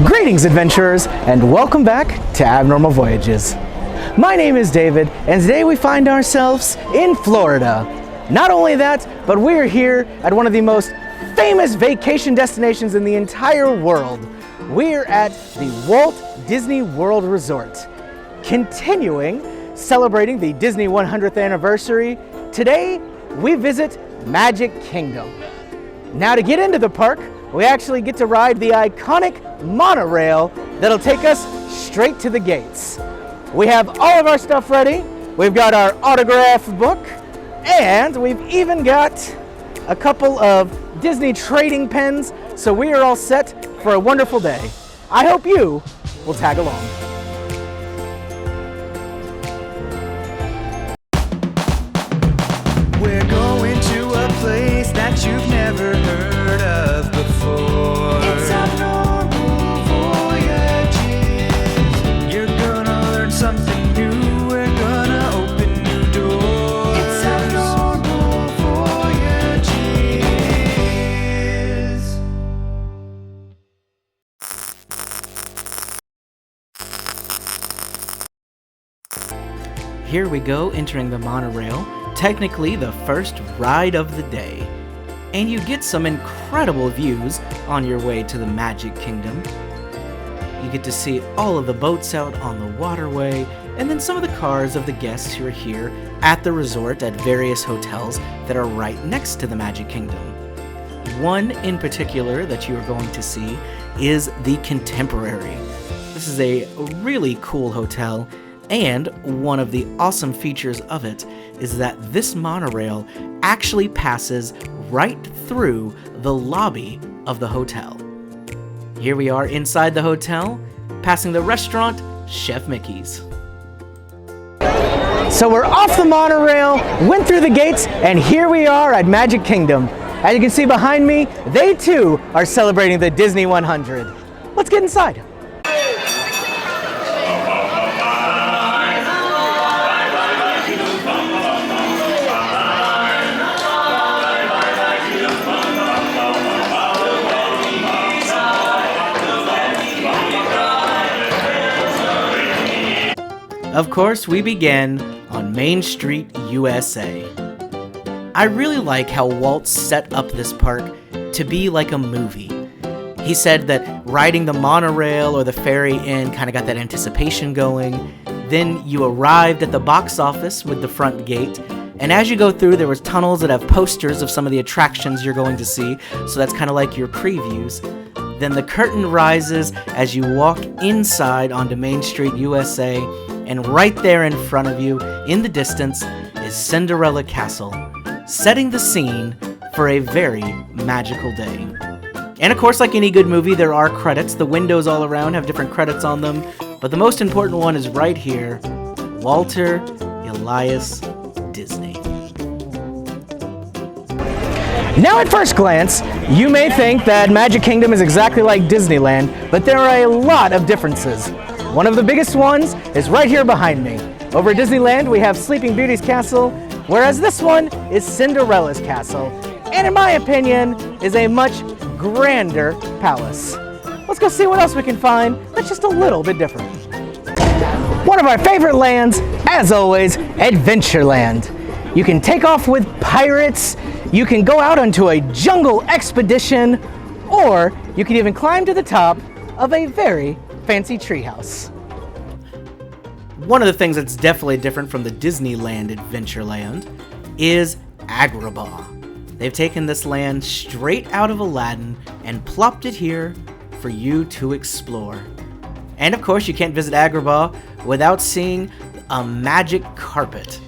Greetings, adventurers, and welcome back to Abnormal Voyages. My name is David, and today we find ourselves in Florida. Not only that, but we're here at one of the most famous vacation destinations in the entire world. We're at the Walt Disney World Resort. Continuing celebrating the Disney 100th anniversary, today we visit Magic Kingdom. Now, to get into the park, we actually get to ride the iconic monorail that'll take us straight to the gates. We have all of our stuff ready. We've got our autograph book, and we've even got a couple of Disney trading pens, so we are all set for a wonderful day. I hope you will tag along. We're going to a place that you've never heard of before. It's Abnormal Voyages. You're gonna learn something new. We're gonna open new doors. It's Abnormal Voyages. Here we go, entering the monorail. Technically the first ride of the day. And you get some incredible views on your way to the Magic Kingdom. You get to see all of the boats out on the waterway, and then some of the cars of the guests who are here at the resort at various hotels that are right next to the Magic Kingdom. One in particular that you are going to see is the Contemporary. This is a really cool hotel, and one of the awesome features of it is that this monorail actually passes right through the lobby of the hotel. Here we are inside the hotel, passing the restaurant Chef Mickey's. So we're off the monorail, went through the gates, and here we are at Magic Kingdom. As you can see behind me, they too are celebrating the Disney 100. Let's get inside. Of course, we begin on Main Street, USA. I really like how Walt set up this park to be like a movie. He said that riding the monorail or the ferry in kind of got that anticipation going. Then you arrived at the box office with the front gate, and as you go through, there was tunnels that have posters of some of the attractions you're going to see, so that's kind of like your previews. Then the curtain rises as you walk inside onto Main Street, USA, and right there in front of you, in the distance, is Cinderella Castle, setting the scene for a very magical day. And of course, like any good movie, there are credits. The windows all around have different credits on them, but the most important one is right here, Walter Elias Disney. Now at first glance, you may think that Magic Kingdom is exactly like Disneyland, but there are a lot of differences. One of the biggest ones is right here behind me. Over at Disneyland, we have Sleeping Beauty's castle, whereas this one is Cinderella's castle, and in my opinion, is a much grander palace. Let's go see what else we can find that's just a little bit different. One of our favorite lands, as always, Adventureland. You can take off with pirates, you can go out onto a jungle expedition, or you can even climb to the top of a very fancy treehouse. One of the things that's definitely different from the Disneyland Adventureland is Agrabah. They've taken this land straight out of Aladdin and plopped it here for you to explore. And of course, you can't visit Agrabah without seeing a magic carpet.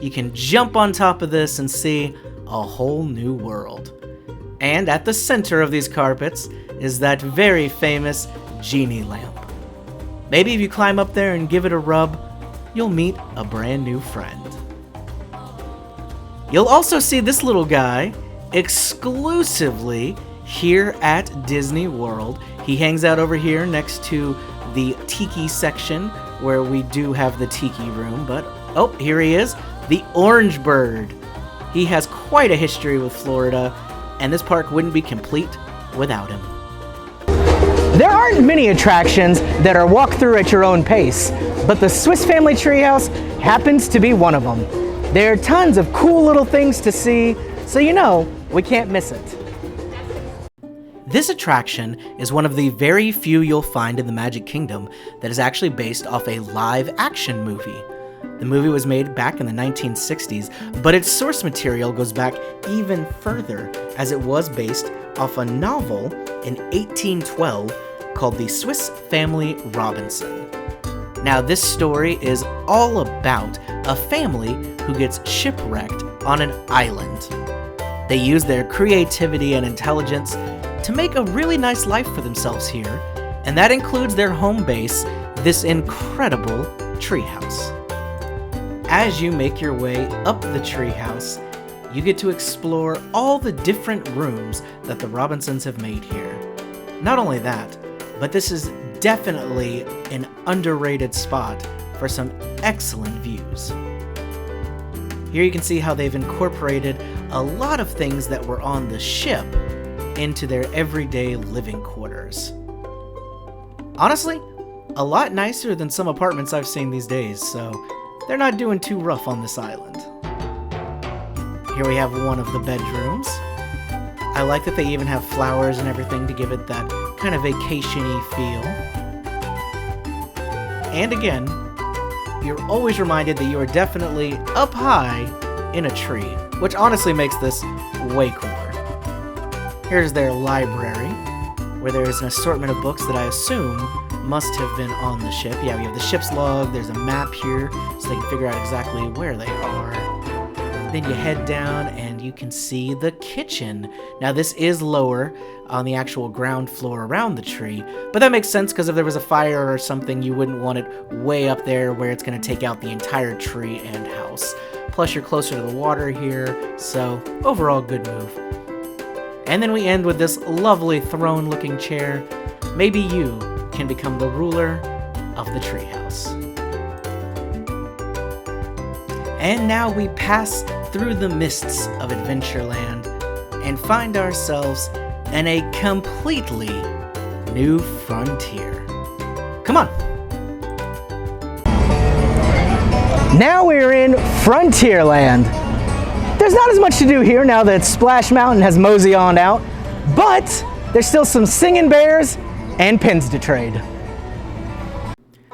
You can jump on top of this and see a whole new world. And at the center of these carpets is that very famous genie lamp. Maybe if you climb up there and give it a rub, you'll meet a brand new friend. You'll also see this little guy exclusively here at Disney World. He hangs out over here next to the Tiki section where we do have the Tiki room, but oh, here he is, the Orange Bird. He has quite a history with Florida, and this park wouldn't be complete without him. There aren't many attractions that are walk through at your own pace, but the Swiss Family Treehouse happens to be one of them. There are tons of cool little things to see, so you know we can't miss it. This attraction is one of the very few you'll find in the Magic Kingdom that is actually based off a live-action movie. The movie was made back in the 1960s, but its source material goes back even further, as it was based off a novel in 1812 called The Swiss Family Robinson. Now, this story is all about a family who gets shipwrecked on an island. They use their creativity and intelligence to make a really nice life for themselves here, and that includes their home base, this incredible treehouse. As you make your way up the treehouse, you get to explore all the different rooms that the Robinsons have made here. Not only that, but this is definitely an underrated spot for some excellent views. Here you can see how they've incorporated a lot of things that were on the ship into their everyday living quarters. Honestly, a lot nicer than some apartments I've seen these days, so they're not doing too rough on this island. Here we have one of the bedrooms. I like that they even have flowers and everything to give it that kind of vacation-y feel. And again, you're always reminded that you are definitely up high in a tree, which honestly makes this way cooler. Here's their library, where there's an assortment of books that I assume must have been on the ship. Yeah, we have the ship's log, there's a map here, so they can figure out exactly where they are. Then you head down and you can see the kitchen. Now this is lower on the actual ground floor around the tree, but that makes sense because if there was a fire or something, you wouldn't want it way up there where it's going to take out the entire tree and house. Plus you're closer to the water here, so overall good move. And then we end with this lovely throne-looking chair. Maybe you can become the ruler of the treehouse. And now we pass through the mists of Adventureland and find ourselves in a completely new frontier. Come on! Now we're in Frontierland. There's not as much to do here now that Splash Mountain has moseyed on out, but there's still some singing bears and pins to trade.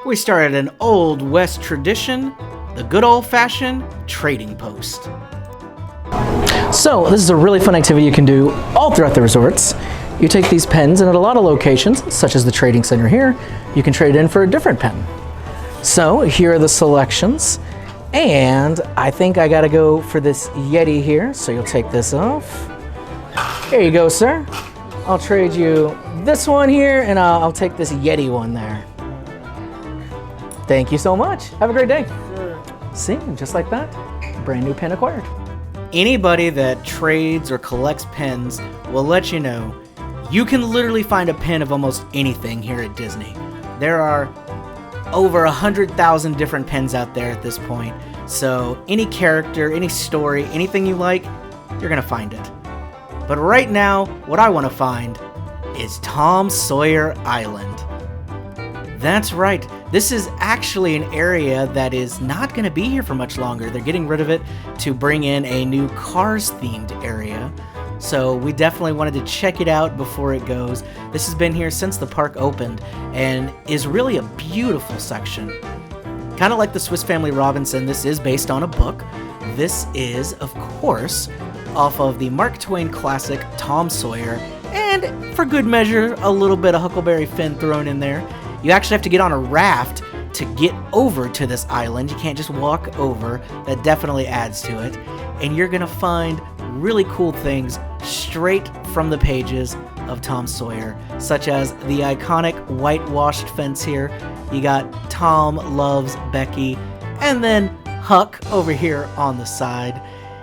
We start at an Old West tradition, the good old-fashioned trading post. So this is a really fun activity you can do all throughout the resorts. You take these pens, and at a lot of locations, such as the trading center here, you can trade in for a different pen. So here are the selections, and I think I gotta go for this Yeti here, so you'll take this off. Here you go, sir. I'll trade you this one here, and I'll take this Yeti one there. Thank you so much. Have a great day. Sure. See, just like that, brand new pen acquired. Anybody that trades or collects pens will let you know you can literally find a pen of almost anything here at Disney. There are over 100,000 different pens out there at this point, so any character, any story, anything you like, you're gonna find it. But right now, what I want to find is Tom Sawyer Island. That's right, this is actually an area that is not going to be here for much longer. They're getting rid of it to bring in a new Cars-themed area. So we definitely wanted to check it out before it goes. This has been here since the park opened and is really a beautiful section. Kind of like the Swiss Family Robinson, this is based on a book. This is, of course, off of the Mark Twain classic Tom Sawyer, and for good measure, a little bit of Huckleberry Finn thrown in there. You actually have to get on a raft to get over to this island. You can't just walk over. That definitely adds to it. And you're gonna find really cool things straight from the pages of Tom Sawyer, such as the iconic whitewashed fence here. You got Tom loves Becky, and then Huck over here on the side.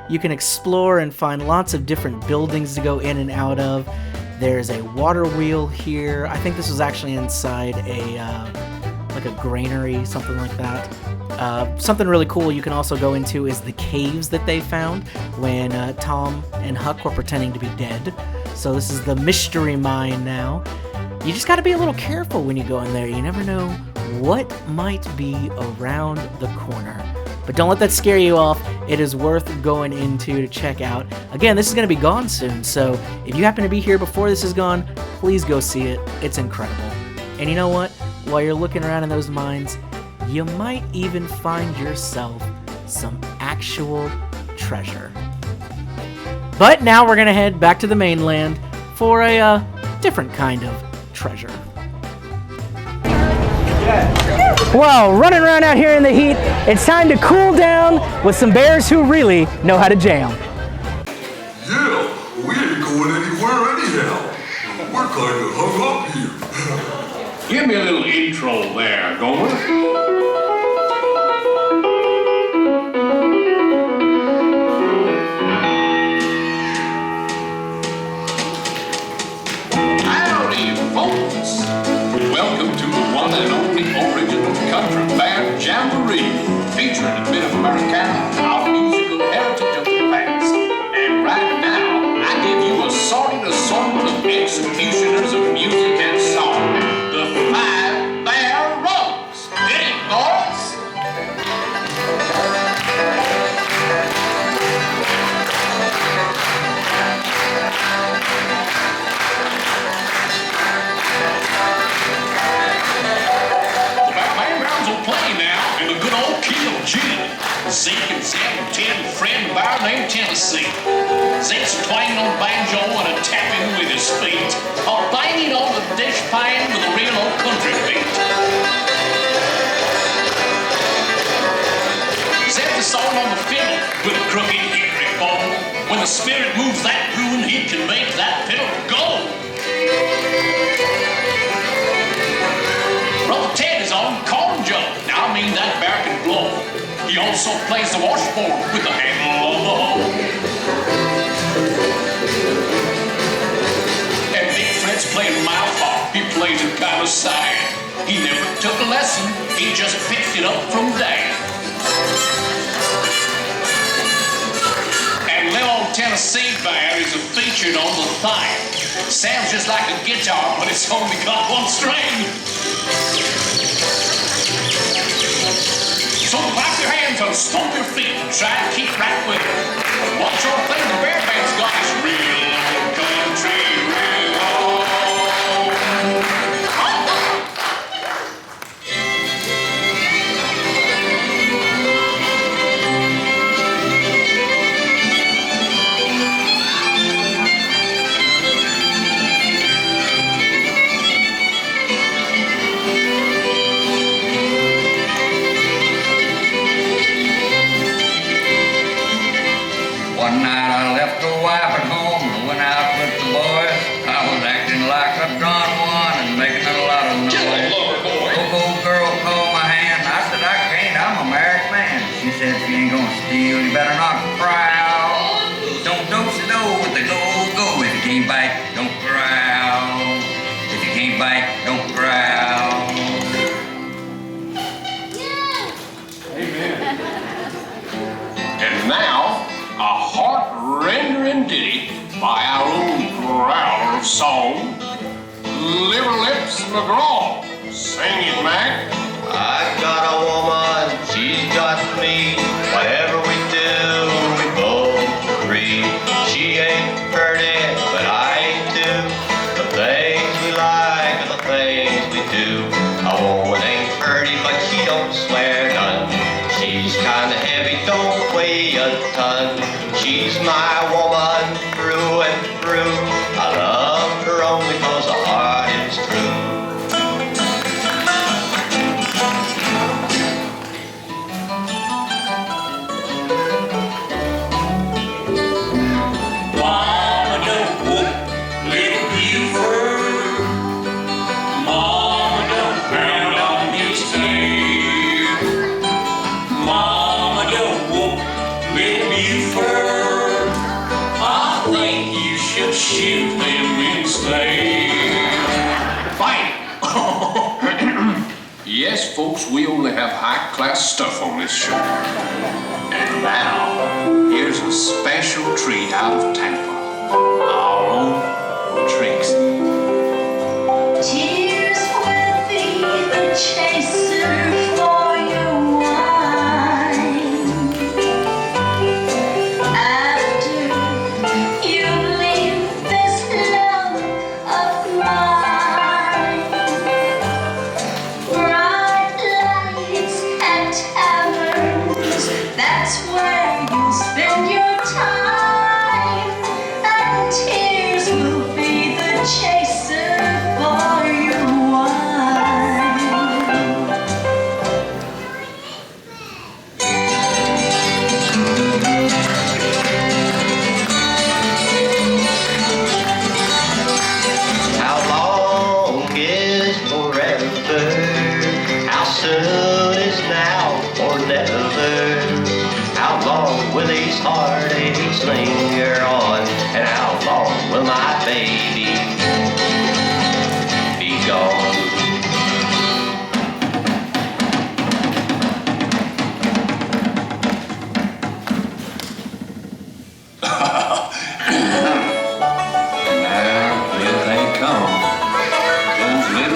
You can explore and find lots of different buildings to go in and out of. There's a water wheel here. I think this was actually inside like a granary, something like that. Something really cool you can also go into is the caves that they found when Tom and Huck were pretending to be dead. So this is the mystery mine now. you just got to be a little careful when you go in there. You never know what might be around the corner. But don't let that scare you off. It is worth going into to check out. Again, this is going to be gone soon, so if you happen to be here before this is gone, please go see it. It's incredible. And you know what? While you're looking around in those mines, you might even find yourself some actual treasure. But now we're going to head back to the mainland for a different kind of treasure. Well, running around out here in the heat, it's time to cool down with some bears who really know how to jam. Yeah, we ain't going anywhere anyhow. We're kind of hung up here. Give me a little intro there, Gomer. Howdy, folks. Welcome to the one and only original country band jamboree, featuring a bit of Americana, our musical heritage of the past. And right now, I give you a sorted assortment of executioners of music and song. The Five Bear Runs. Hit it, boys! Play now in the good old key of G. Zeke and Zeb and Ted and Fred and Bar named Tennessee. Zeke's twanging on banjo and a tapping with his feet, or banging on the dish pan with a real old country beat. Zeb's a song on the fiddle with a crooked hickory bow. When the spirit moves that groove, he can make that fiddle go. Brother Ted is on corn jug. Now I mean that bear can blow. He also plays the washboard with the handle on the hoe. And Big Fred's playing mouth harp. He plays it kind of sad. He never took a lesson. He just picked it up from Dad. And little old Tennessee bear is featured on the thing. Sounds just like a guitar, but it's only got one string. So clap your hands and stomp your feet and try to keep right with it. What your thing the bear band's got is real country, real old. One night I left the wife at home and went out with the boys. I was acting like a drunk one and making a lot of noise. Old girl called my hand. I said, I can't, I'm a married man. She said, if you ain't gonna steal, you better not prowl. Don't do-si-do with the go-go. If you can't bite, don't growl. If you can't bite, don't growl. And now, a heart-rendering ditty by our own growler of song, Liver Lips McGraw. Sing it, Mac. I got a woman, she's got me. Whatever we do, we both agree. She ain't pretty, but I ain't too. The things we like are the things we do. A woman ain't pretty, but she don't swear none. She's kinda heavy, don't weigh a ton. She's my woman through and through. I love her only 'cause her heart is true. Mama, don't whoop little Buford. Mama, don't pound on his tail. Mama, don't whoop little Buford. I think you should shoot them instead. Fight! Yes, folks, we only have high-class stuff on this show. And now, here's a special treat out of Tampa. Our own Trixie. heartaches linger on, and how long will my baby be gone?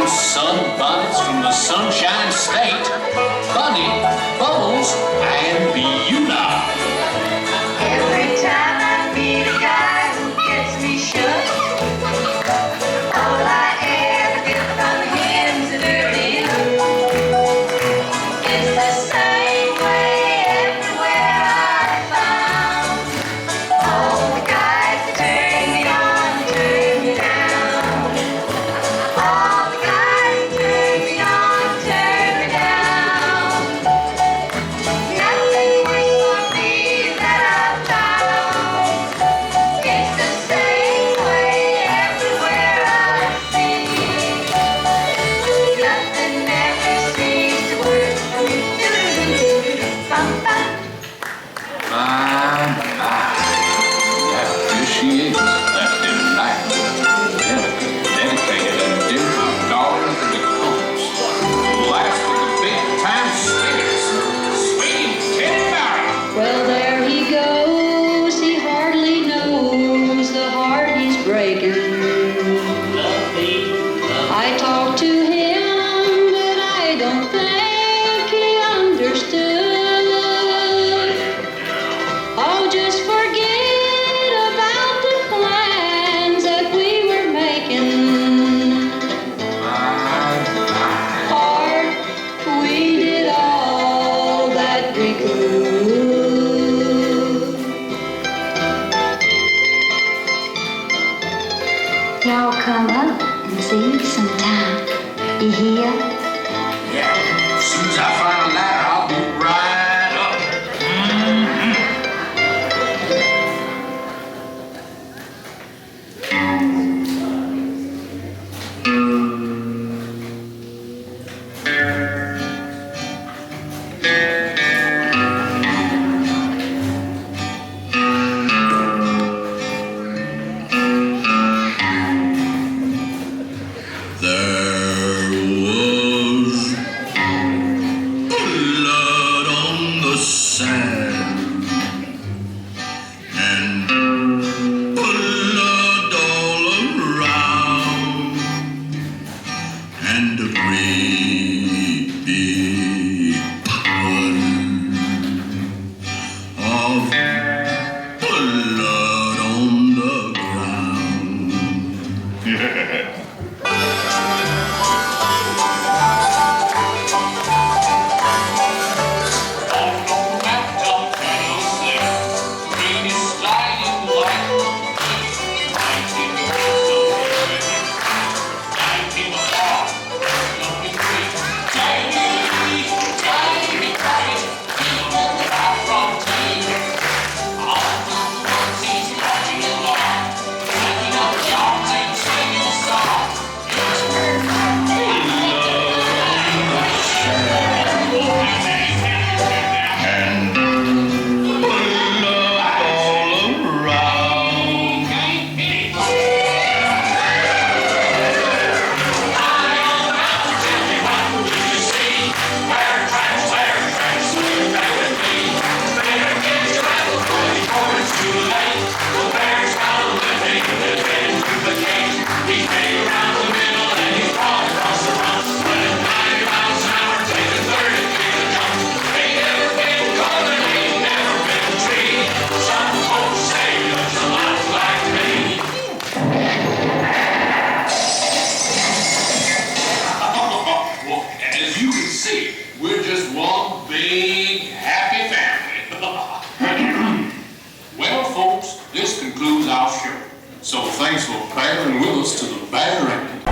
Sunbonnets from the Sunshine State, Bunny, Bubbles, and Beulah. Every time I meet a guy who gets me shook, all I ever get from him's a dirty look. It's the same way everywhere I found. All the guys that turn me on, turn me down. All the guys that turn me on, turn me down. Nothing worse for me that I've found. It's the same way everywhere I see. Nothing ever seems to work for me. Bum, bum. Yeah, here she is, that enlightened, dedicated, and devout daughter of the coast. Last of the big time spinners, sweet Teddy Barry. Well, there he goes. He hardly knows the heart he's breaking. I talked to him, but I don't think he understood. Oh, just forget about the plans that we were making. Heart, we did all that we could. Y'all come up and see sometime. You hear? Yeah, as soon as I find a ladder, I'll be right up. There was blood on the sand and blood all around and a great big puddle of blood on the ground. So thanks for pairing with us to the bare end.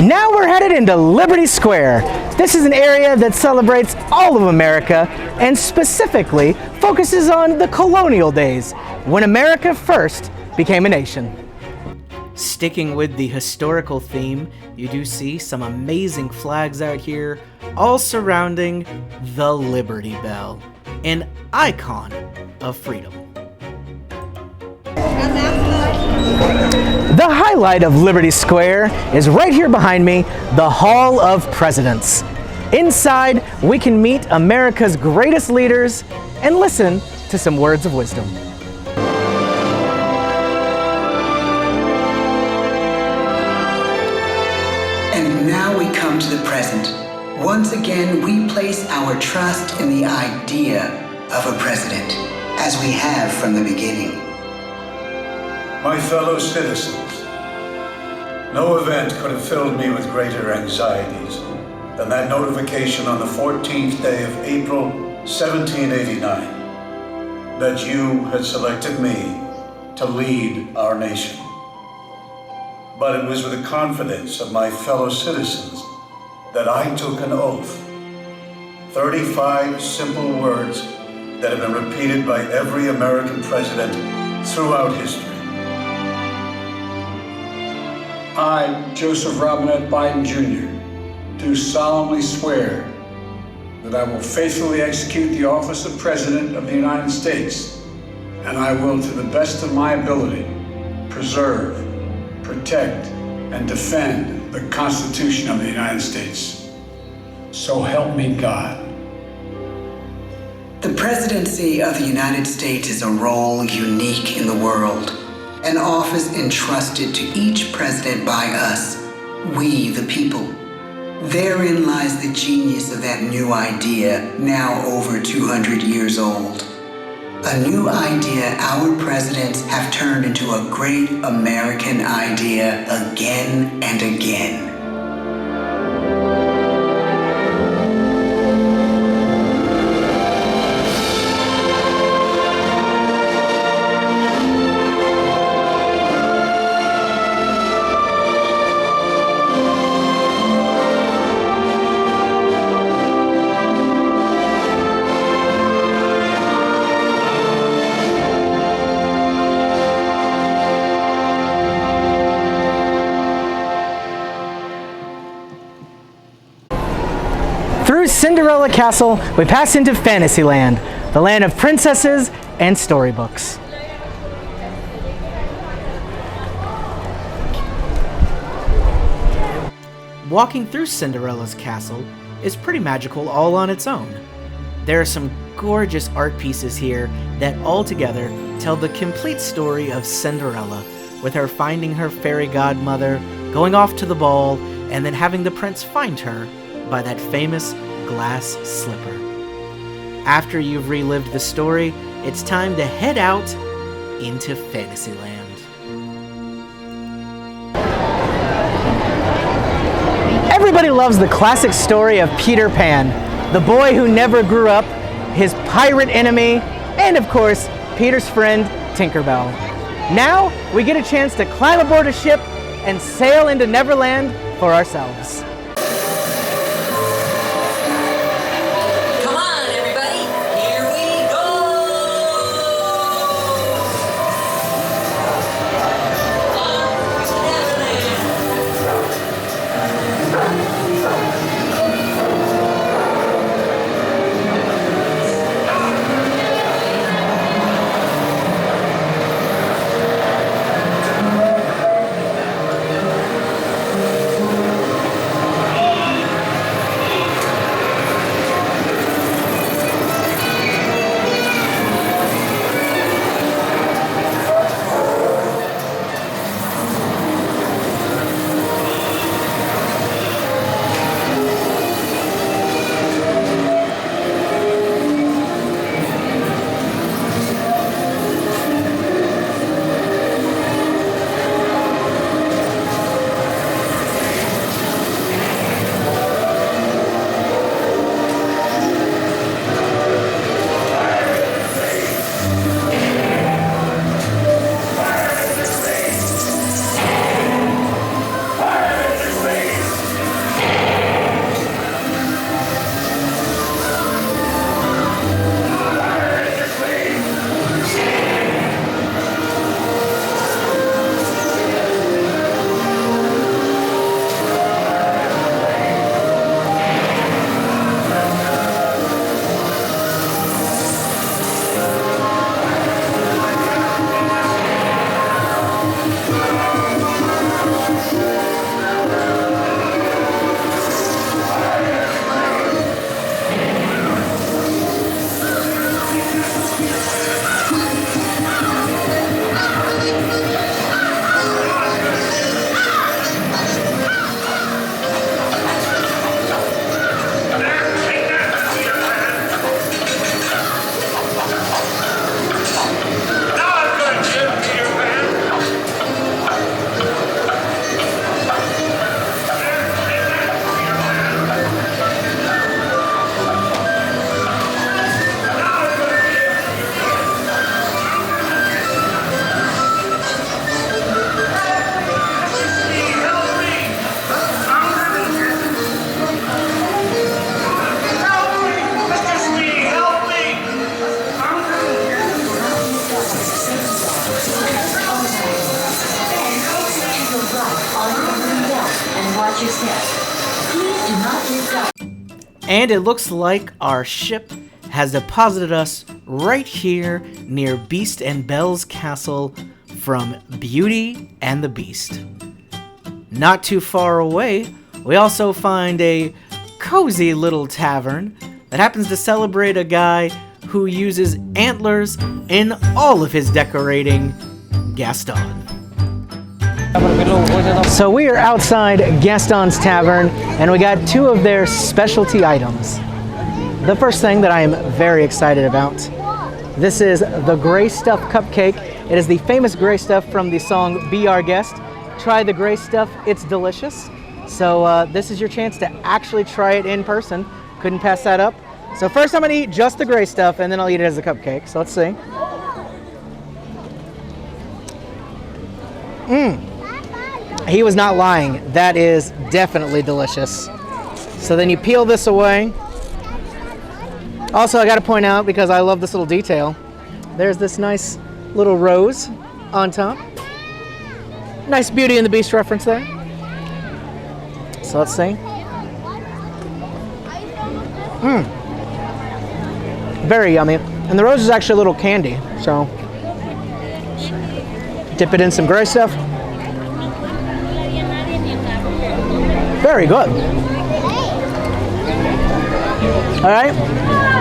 Now we're headed into Liberty Square. This is an area that celebrates all of America and specifically focuses on the colonial days, when America first became a nation. Sticking with the historical theme, you do see some amazing flags out here, all surrounding the Liberty Bell. an icon of freedom. The highlight of Liberty Square is right here behind me, the Hall of Presidents. Inside, we can meet America's greatest leaders and listen to some words of wisdom. And now we come to the present. Once again, we place our trust in the idea of a president, as we have from the beginning. My fellow citizens, no event could have filled me with greater anxieties than that notification on the 14th day of April, 1789, that you had selected me to lead our nation. But it was with the confidence of my fellow citizens that I took an oath. 35 simple words that have been repeated by every American president throughout history. I, Joseph Robinette Biden Jr., do solemnly swear that I will faithfully execute the office of President of the United States, and I will, to the best of my ability, preserve, protect, and defend the Constitution of the United States. So help me God. The presidency of the United States is a role unique in the world, an office entrusted to each president by us, we the people. Therein lies the genius of that new idea, now over 200 years old. A new idea our presidents have turned into a great American idea again and again. Through Cinderella Castle, we pass into Fantasyland, the land of princesses and storybooks. Walking through Cinderella's castle is pretty magical all on its own. There are some gorgeous art pieces here that all together tell the complete story of Cinderella, with her finding her fairy godmother, going off to the ball, and then having the prince find her by that famous glass slipper. After you've relived the story, it's time to head out into Fantasyland. Everybody loves the classic story of Peter Pan, the boy who never grew up, his pirate enemy, and of course, Peter's friend, Tinkerbell. Now, we get a chance to climb aboard a ship and sail into Neverland for ourselves. Please do not lift up. And it looks like our ship has deposited us right here near Beast and Belle's castle from Beauty and the Beast. Not too far away, we also find a cozy little tavern that happens to celebrate a guy who uses antlers in all of his decorating, Gaston. So we are outside Gaston's Tavern, and we got two of their specialty items. The first thing that I am very excited about, this is the Gray Stuff Cupcake. It is the famous Gray Stuff from the song Be Our Guest. Try the Gray Stuff, it's delicious. So this is your chance to actually try it in person. Couldn't pass that up. So first I'm gonna eat just the Gray Stuff, and then I'll eat it as a cupcake. So let's see. He was not lying. That is definitely delicious. So then you peel this away. Also, I gotta point out, because I love this little detail, there's this nice little rose on top. Nice Beauty and the Beast reference there. So let's see. Very yummy. And the rose is actually a little candy, so dip it in some Gray Stuff. Very good. All right,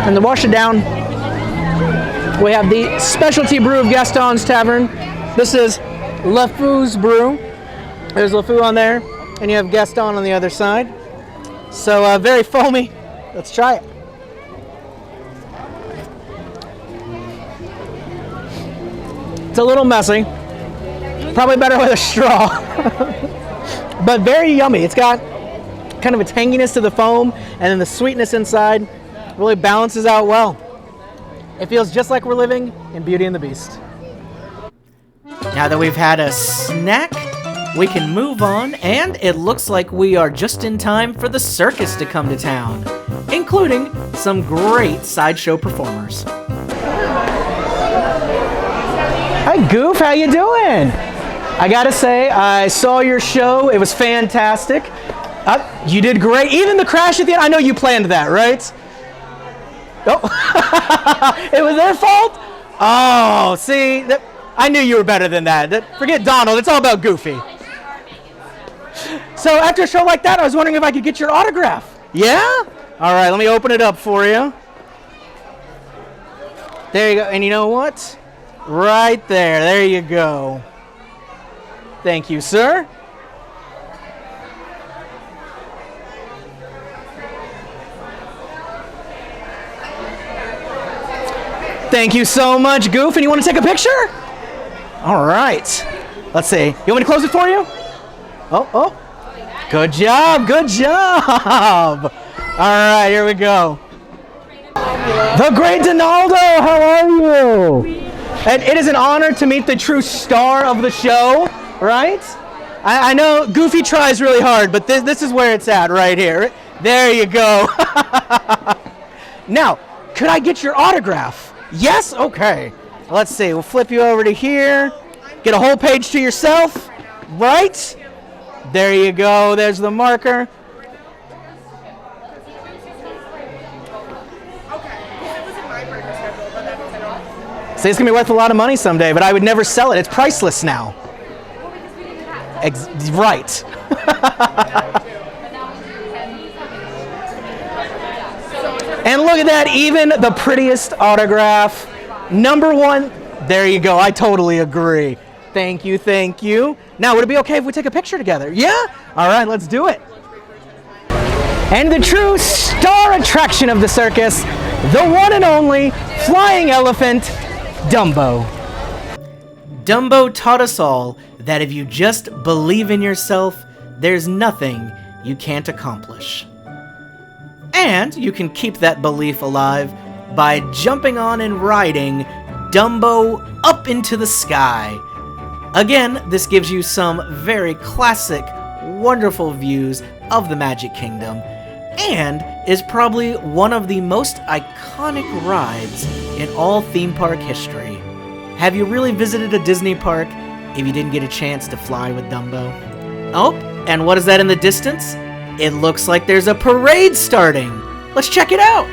and to wash it down, we have the specialty brew of Gaston's Tavern. This is LeFou's brew. There's LeFou on there, and you have Gaston on the other side. So very foamy. Let's try it. It's a little messy. Probably better with a straw. But very yummy. It's got kind of a tanginess to the foam, and then the sweetness inside really balances out well. It feels just like we're living in Beauty and the Beast. Now that we've had a snack, we can move on, and it looks like we are just in time for the circus to come to town, including some great sideshow performers. Hi Goof, how you doing? I gotta say, I saw your show. It was fantastic. You did great. Even the crash at the end, I know you planned that, right? Oh, it was their fault? Oh, see, I knew you were better than that. Forget Donald, it's all about Goofy. So after a show like that, I was wondering if I could get your autograph. Yeah? All right, let me open it up for you. There you go. And you know what? Right there you go. Thank you, sir. Thank you so much, Goof. And you want to take a picture? All right. Let's see. You want me to close it for you? Oh. Good job. Good job. All right, here we go. The great Donaldo, how are you? And it is an honor to meet the true star of the show, right? I know Goofy tries really hard, but this is where it's at right here. There you go. Now, could I get your autograph? Yes? Okay. Let's see. We'll flip you over to here. Get a whole page to yourself. Right? There you go. There's the marker. See, it's going to be worth a lot of money someday, but I would never sell it. It's priceless now. Right. And look at that, even the prettiest autograph. Number one. There you go. I totally agree. Thank you, thank you. Now, would it be okay if we take a picture together? Yeah? All right, let's do it. And the true star attraction of the circus, the one and only flying elephant, Dumbo. Dumbo taught us all that if you just believe in yourself, there's nothing you can't accomplish. And you can keep that belief alive by jumping on and riding Dumbo up into the sky. Again, this gives you some very classic, wonderful views of the Magic Kingdom, and is probably one of the most iconic rides in all theme park history. Have you really visited a Disney park if you didn't get a chance to fly with Dumbo? Oh, and what is that in the distance? It looks like there's a parade starting. Let's check it out.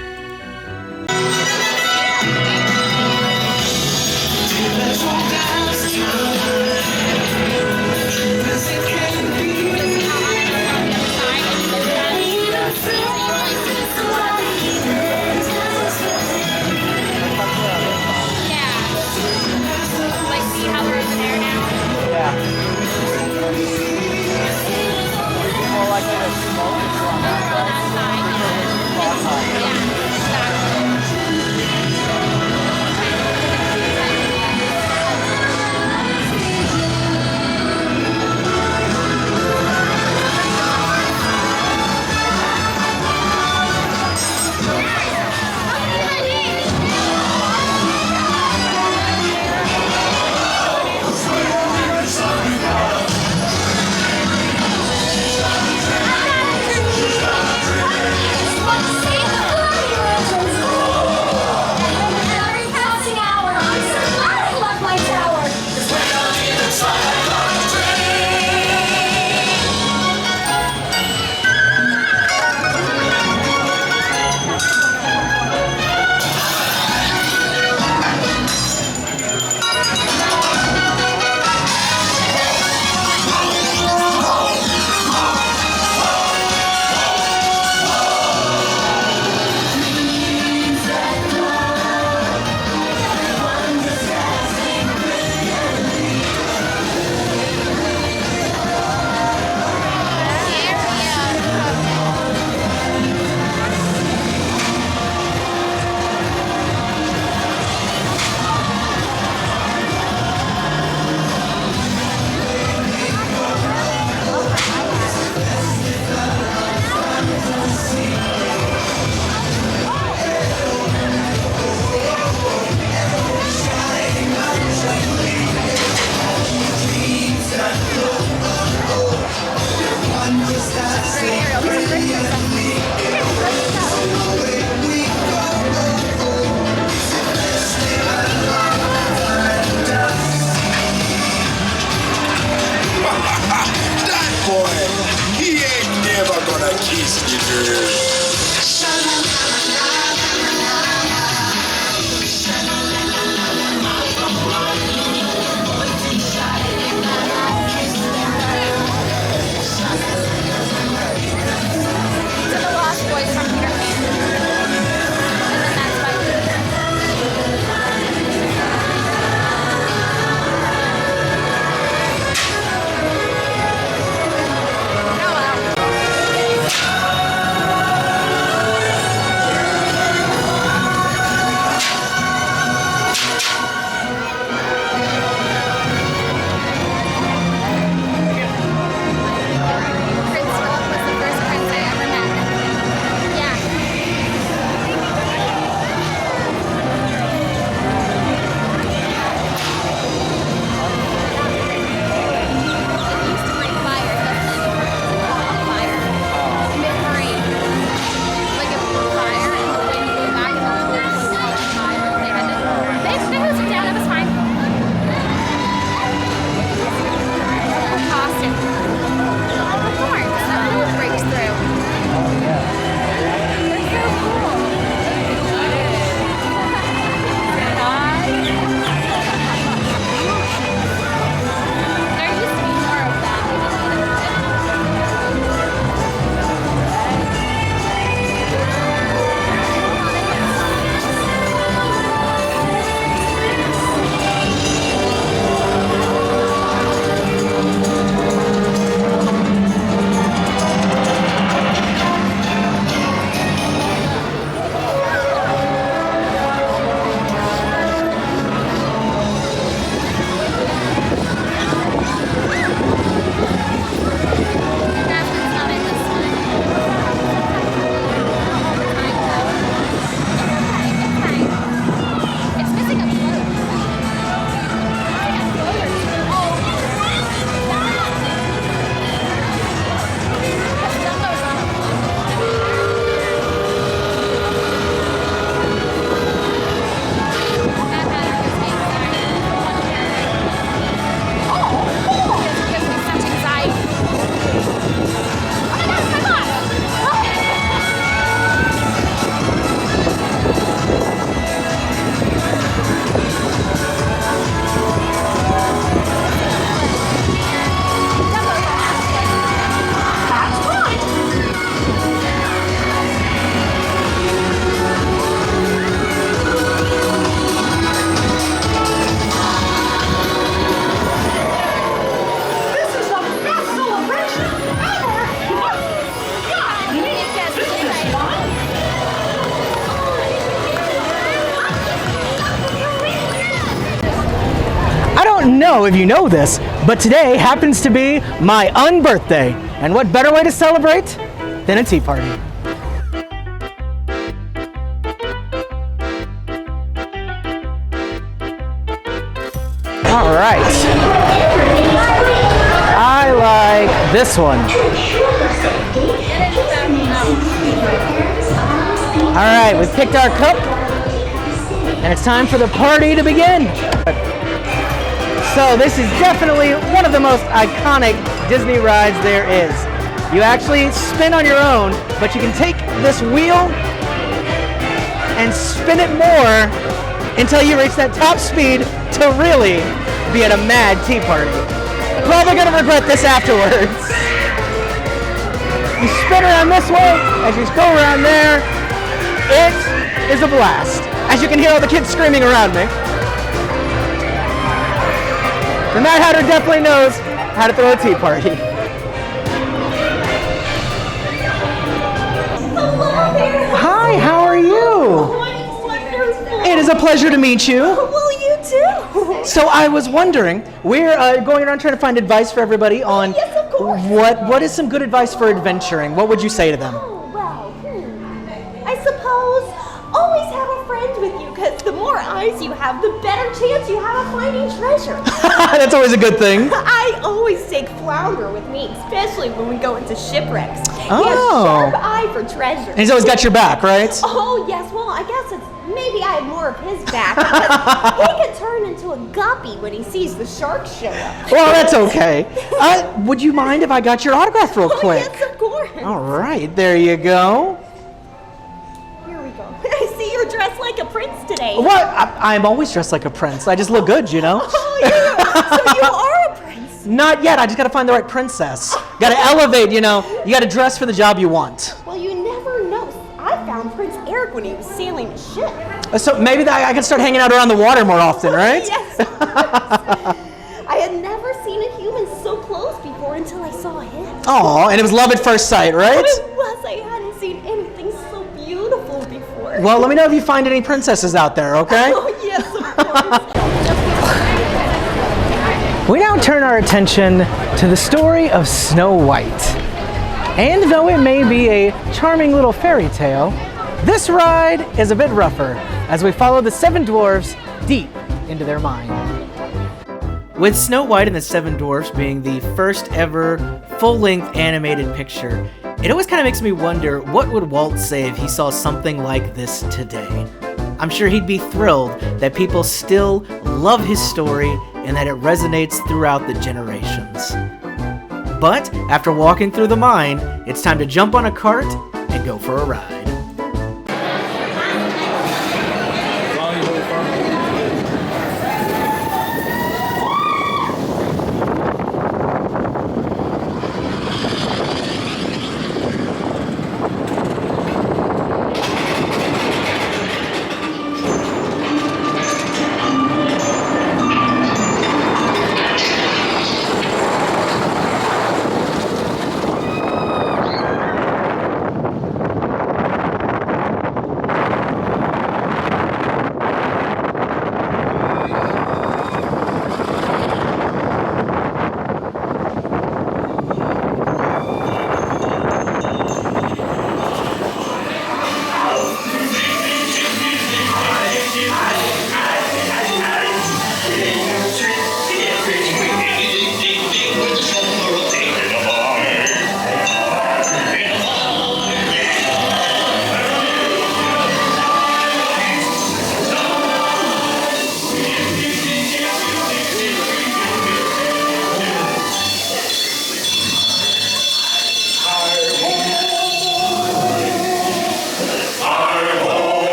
know if you know this, but today happens to be my unbirthday. And what better way to celebrate than a tea party? All right. I like this one. All right, we've picked our cup, and it's time for the party to begin. So this is definitely one of the most iconic Disney rides there is. You actually spin on your own, but you can take this wheel and spin it more until you reach that top speed to really be at a mad tea party. Probably gonna regret this afterwards. You spin around this way, as you go around there, it is a blast. As you can hear all the kids screaming around me. The Mad Hatter definitely knows how to throw a tea party. Hello there. Hi, how are you? Wonderful. It is a pleasure to meet you. Well, you too. So I was wondering, we're going around trying to find advice for everybody on Yes, of course. what is some good advice for adventuring? What would you say to them? Oh, well, I suppose always have a friend with you, because the more eyes you have, the better chance you have of finding treasure. That's always a good thing. I always take Flounder with me, especially when we go into shipwrecks. He has Oh. sharp eye for treasure. And he's always got your back, right? Oh, yes. Well, I guess it's maybe I have more of his back, because he can turn into a guppy when he sees the sharks show up. Well, that's okay. Would you mind if I got your autograph real quick? Oh, yes, of course. All right, there you go. Here we go. I see you're dressed like a prince today. What? I'm always dressed like a prince. I just look good, you know? Oh, so you are a prince. Not yet. I just got to find the right princess. Got to elevate, you know. You got to dress for the job you want. Well, you never know. I found Prince Eric when he was sailing a ship. So maybe I can start hanging out around the water more often, right? Yes, of course. I had never seen a human so close before until I saw him. Oh, and it was love at first sight, right? It was. I hadn't seen anything so beautiful before. Well, let me know if you find any princesses out there, okay? Oh, yes, of course. We now turn our attention to the story of Snow White. And though it may be a charming little fairy tale, this ride is a bit rougher as we follow the 7 dwarfs deep into their mind. With Snow White and the Seven Dwarfs being the first ever full-length animated picture, it always kind of makes me wonder, what would Walt say if he saw something like this today? I'm sure he'd be thrilled that people still love his story and that it resonates throughout the generations. But after walking through the mine, it's time to jump on a cart and go for a ride.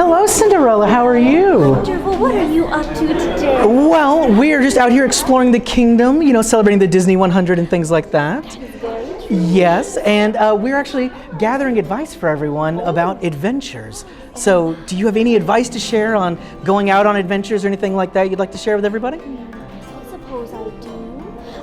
hello, Cinderella. How are you? Wonderful. What are you up to today? Well, we're just out here exploring the kingdom, you know, celebrating the Disney 100 and things like that. Yes, and we're actually gathering advice for everyone about adventures. So, do you have any advice to share on going out on adventures or anything like that you'd like to share with everybody? I suppose I do.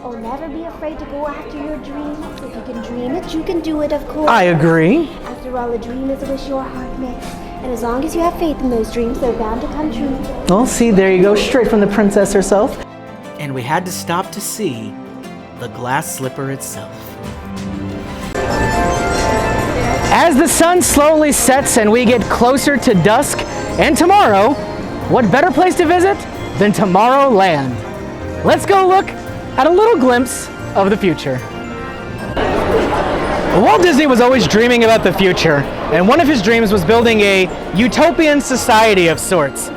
Oh, never be afraid to go after your dreams. If you can dream it, you can do it, of course. I agree. After all, a dream is a wish your heart makes. And as long as you have faith in those dreams, they're bound to come true. Well, see, there you go, straight from the princess herself. And we had to stop to see the glass slipper itself. As the sun slowly sets and we get closer to dusk and tomorrow, what better place to visit than Tomorrowland? Let's go look at a little glimpse of the future. Walt Disney was always dreaming about the future, and one of his dreams was building a utopian society of sorts,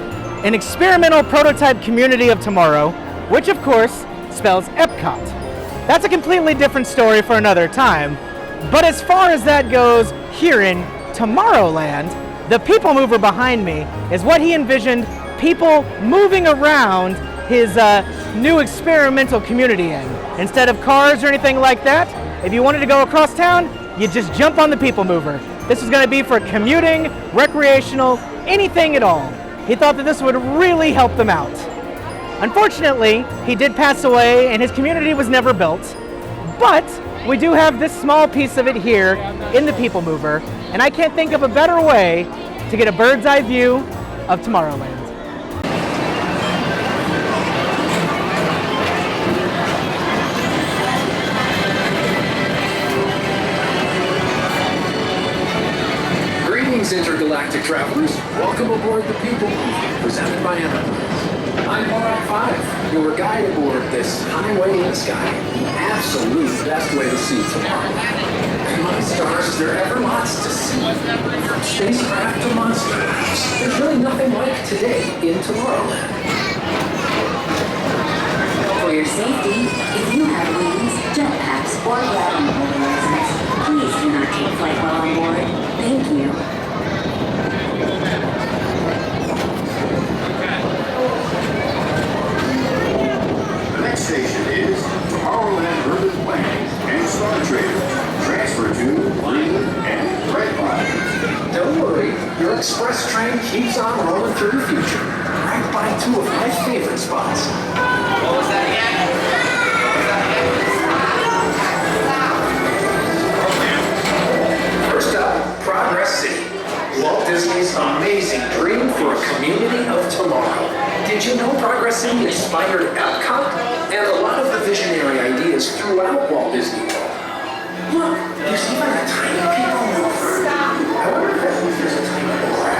an experimental prototype community of tomorrow, which of course spells Epcot. That's a completely different story for another time, but as far as that goes, here in Tomorrowland, the people mover behind me is what he envisioned people moving around his new experimental community in. Instead of cars or anything like that, if you wanted to go across town, you just jump on the people mover. This was going to be for commuting, recreational, anything at all. He thought that this would really help them out. Unfortunately, he did pass away and his community was never built, but we do have this small piece of it here in the people mover, and I can't think of a better way to get a bird's eye view of Tomorrowland. Greetings, intergalactic travelers. Welcome aboard the People Mover, presented by Enterprise. I'm Borat 5, your guide aboard this highway in the sky, the absolute best way to see tomorrow. And my stars, is there ever lots to see? From spacecraft to monster maps, there's really nothing like today in Tomorrowland. For your safety, if you have wings, jetpacks, or gravity mobilizers, please do not take flight while on board. Thank you. The next station is Tomorrowland Urban Planning and Star Trader. Transfer to green and red line. Don't worry, your express train keeps on rolling through the future, right by two of my favorite spots. What was that again? First up, Progress City. Walt Disney's amazing dream for a community of tomorrow. Did you know Progress City inspired Epcot and a lot of the visionary ideas throughout Walt Disney World? Look, there's even a tiny people mover. I wonder if that means there's a tiny Borat.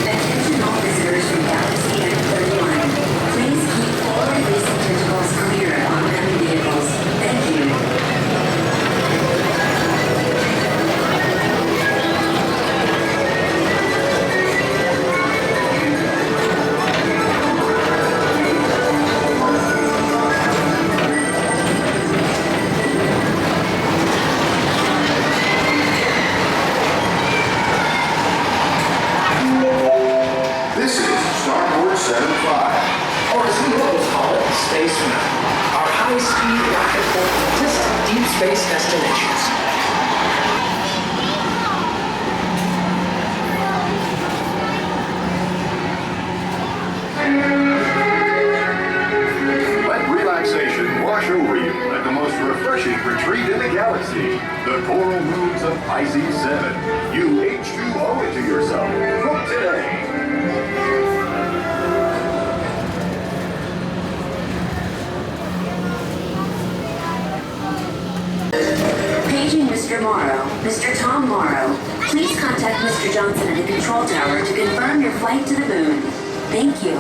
Attention all visitors from Galaxy N31. Please keep forward-facing tentacles clear of oncoming vehicles. Thank you. This is Starboard 75. Or as we always call it, Space Mountain. Our high-speed rocket for distant deep space destinations. Let relaxation wash over you at the most refreshing retreat in the galaxy. The coral moons of Pisces 7. You H2O it to yourself. Book today. Paging Mr. Morrow, Mr. Tom Morrow. Please contact Mr. Johnson at the control tower to confirm your flight to the moon. Thank you.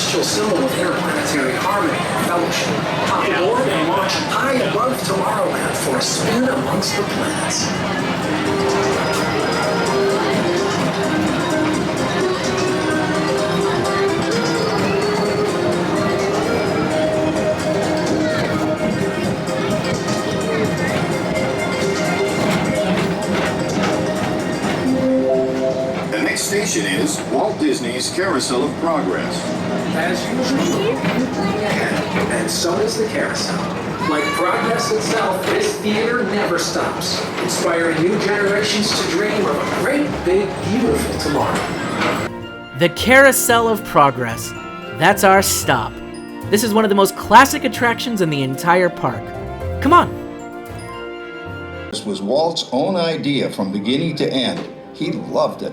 celestial symbol of interplanetary harmony and fellowship. Hop aboard and launch high above Tomorrowland for a spin amongst the planets. The next station is Walt Disney's Carousel of Progress. As usual, and so does the carousel. Like progress itself, this theater never stops, inspiring new generations to dream of a great, big, beautiful tomorrow. The Carousel of Progress. That's our stop. This is one of the most classic attractions in the entire park. Come on. This was Walt's own idea from beginning to end. He loved it.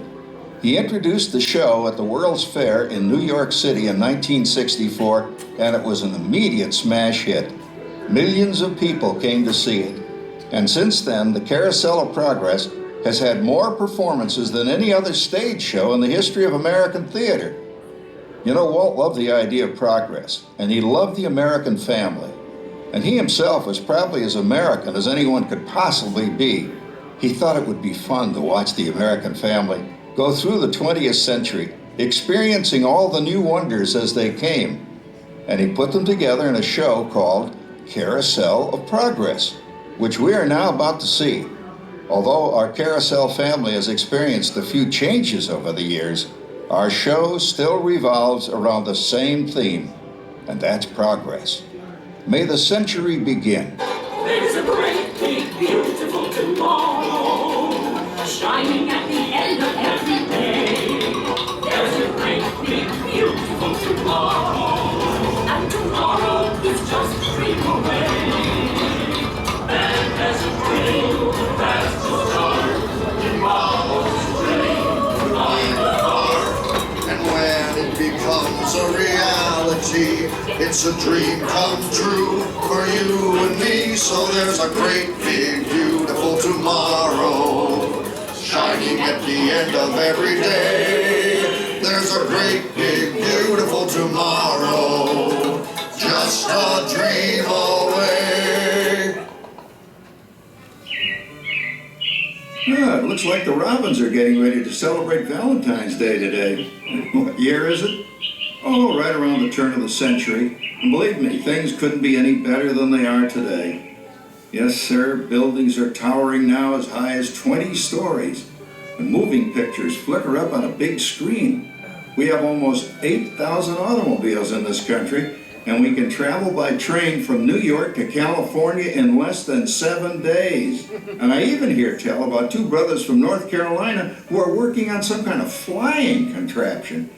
He introduced the show at the World's Fair in New York City in 1964, and it was an immediate smash hit. Millions of people came to see it. And since then, the Carousel of Progress has had more performances than any other stage show in the history of American theater. You know, Walt loved the idea of progress, and he loved the American family. And he himself was probably as American as anyone could possibly be. He thought it would be fun to watch the American family go through the 20th century, experiencing all the new wonders as they came. And he put them together in a show called Carousel of Progress, which we are now about to see. Although our Carousel family has experienced a few changes over the years, our show still revolves around the same theme, and that's progress. May the century begin. There's a great, big, beautiful tomorrow, shining at the end of every day. There's a great, big, beautiful tomorrow, and tomorrow is just a dream away. And as a dream, that's the start, tomorrow's dream, on the heart. And when it becomes a reality, it's a dream come true for you and me. So there's a great, big, beautiful tomorrow, shining at the end of every day. There's a great, big, beautiful tomorrow, just a dream away. Ah, it looks like the Robins are getting ready to celebrate Valentine's Day today. What year is it? Oh, right around the turn of the century. And believe me, things couldn't be any better than they are today. Yes, sir, buildings are towering now as high as 20 stories. And moving pictures flicker up on a big screen. We have almost 8,000 automobiles in this country, and we can travel by train from New York to California in less than 7 days. And I even hear tell about two brothers from North Carolina who are working on some kind of flying contraption.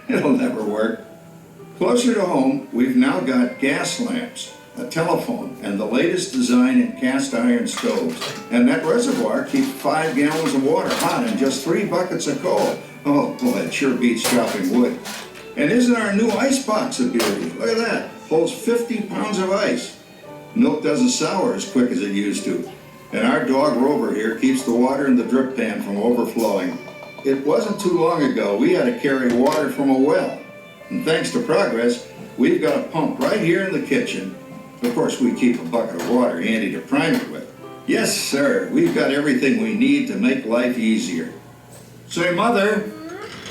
It'll never work. Closer to home, we've now got gas lamps, a telephone, and the latest design in cast iron stoves. And that reservoir keeps 5 gallons of water hot in just 3 buckets of coal. Oh, boy, it sure beats chopping wood. And isn't our new ice box a beauty? Look at that. Holds 50 pounds of ice. Milk doesn't sour as quick as it used to. And our dog Rover here keeps the water in the drip pan from overflowing. It wasn't too long ago we had to carry water from a well. And thanks to progress, we've got a pump right here in the kitchen. Of course, we keep a bucket of water handy to prime it with. Yes, sir, we've got everything we need to make life easier. Say, Mother,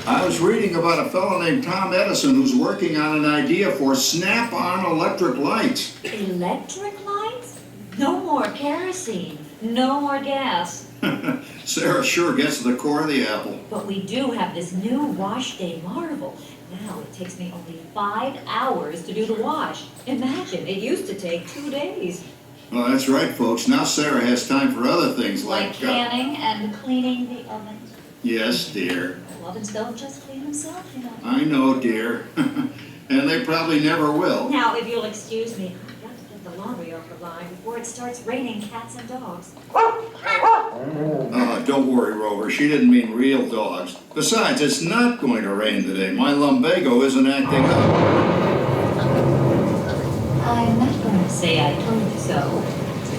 I was reading about a fellow named Tom Edison who's working on an idea for snap-on electric lights. Electric lights? No more kerosene, no more gas. Sarah sure gets to the core of the apple. But we do have this new wash day marvel. Now it takes me only 5 hours to do the wash. Imagine, it used to take 2 days. Well, that's right, folks. Now Sarah has time for other things Like canning and cleaning the ovens. Yes, dear. The ovens don't just clean themselves, you know. I know, dear. And they probably never will. Now, if you'll excuse me, I've got to get the laundry off the line before it starts raining cats and dogs. Don't worry, Rover. She didn't mean real dogs. Besides, it's not going to rain today. My lumbago isn't acting up. I'm not going to say I told you so.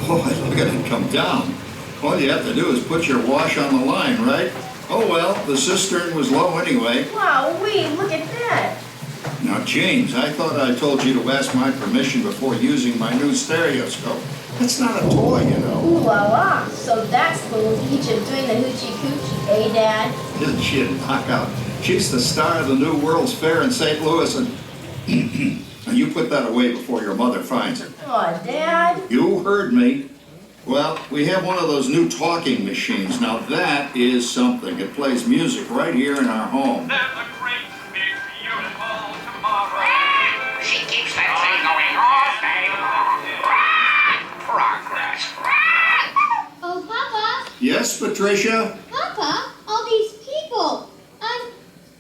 Boy, look at it come down. All you have to do is put your wash on the line, right? Oh well, the cistern was low anyway. Wow, look at that. Now Oh, James, I thought I told you to ask my permission before using my new stereoscope. It's not a toy, you know. Ooh la la. So that's the leech of doing the hoochie coochie, eh, Dad? Isn't she a knockout? She's the star of the new World's Fair in St. Louis, and you put that away before your mother finds it. Aw, Dad. You heard me. Well, we have one of those new talking machines. Now that is something. It plays music right here in our home. She keeps that thing going all day long. Progress. Oh, Papa. Yes, Patricia? Papa, all these people.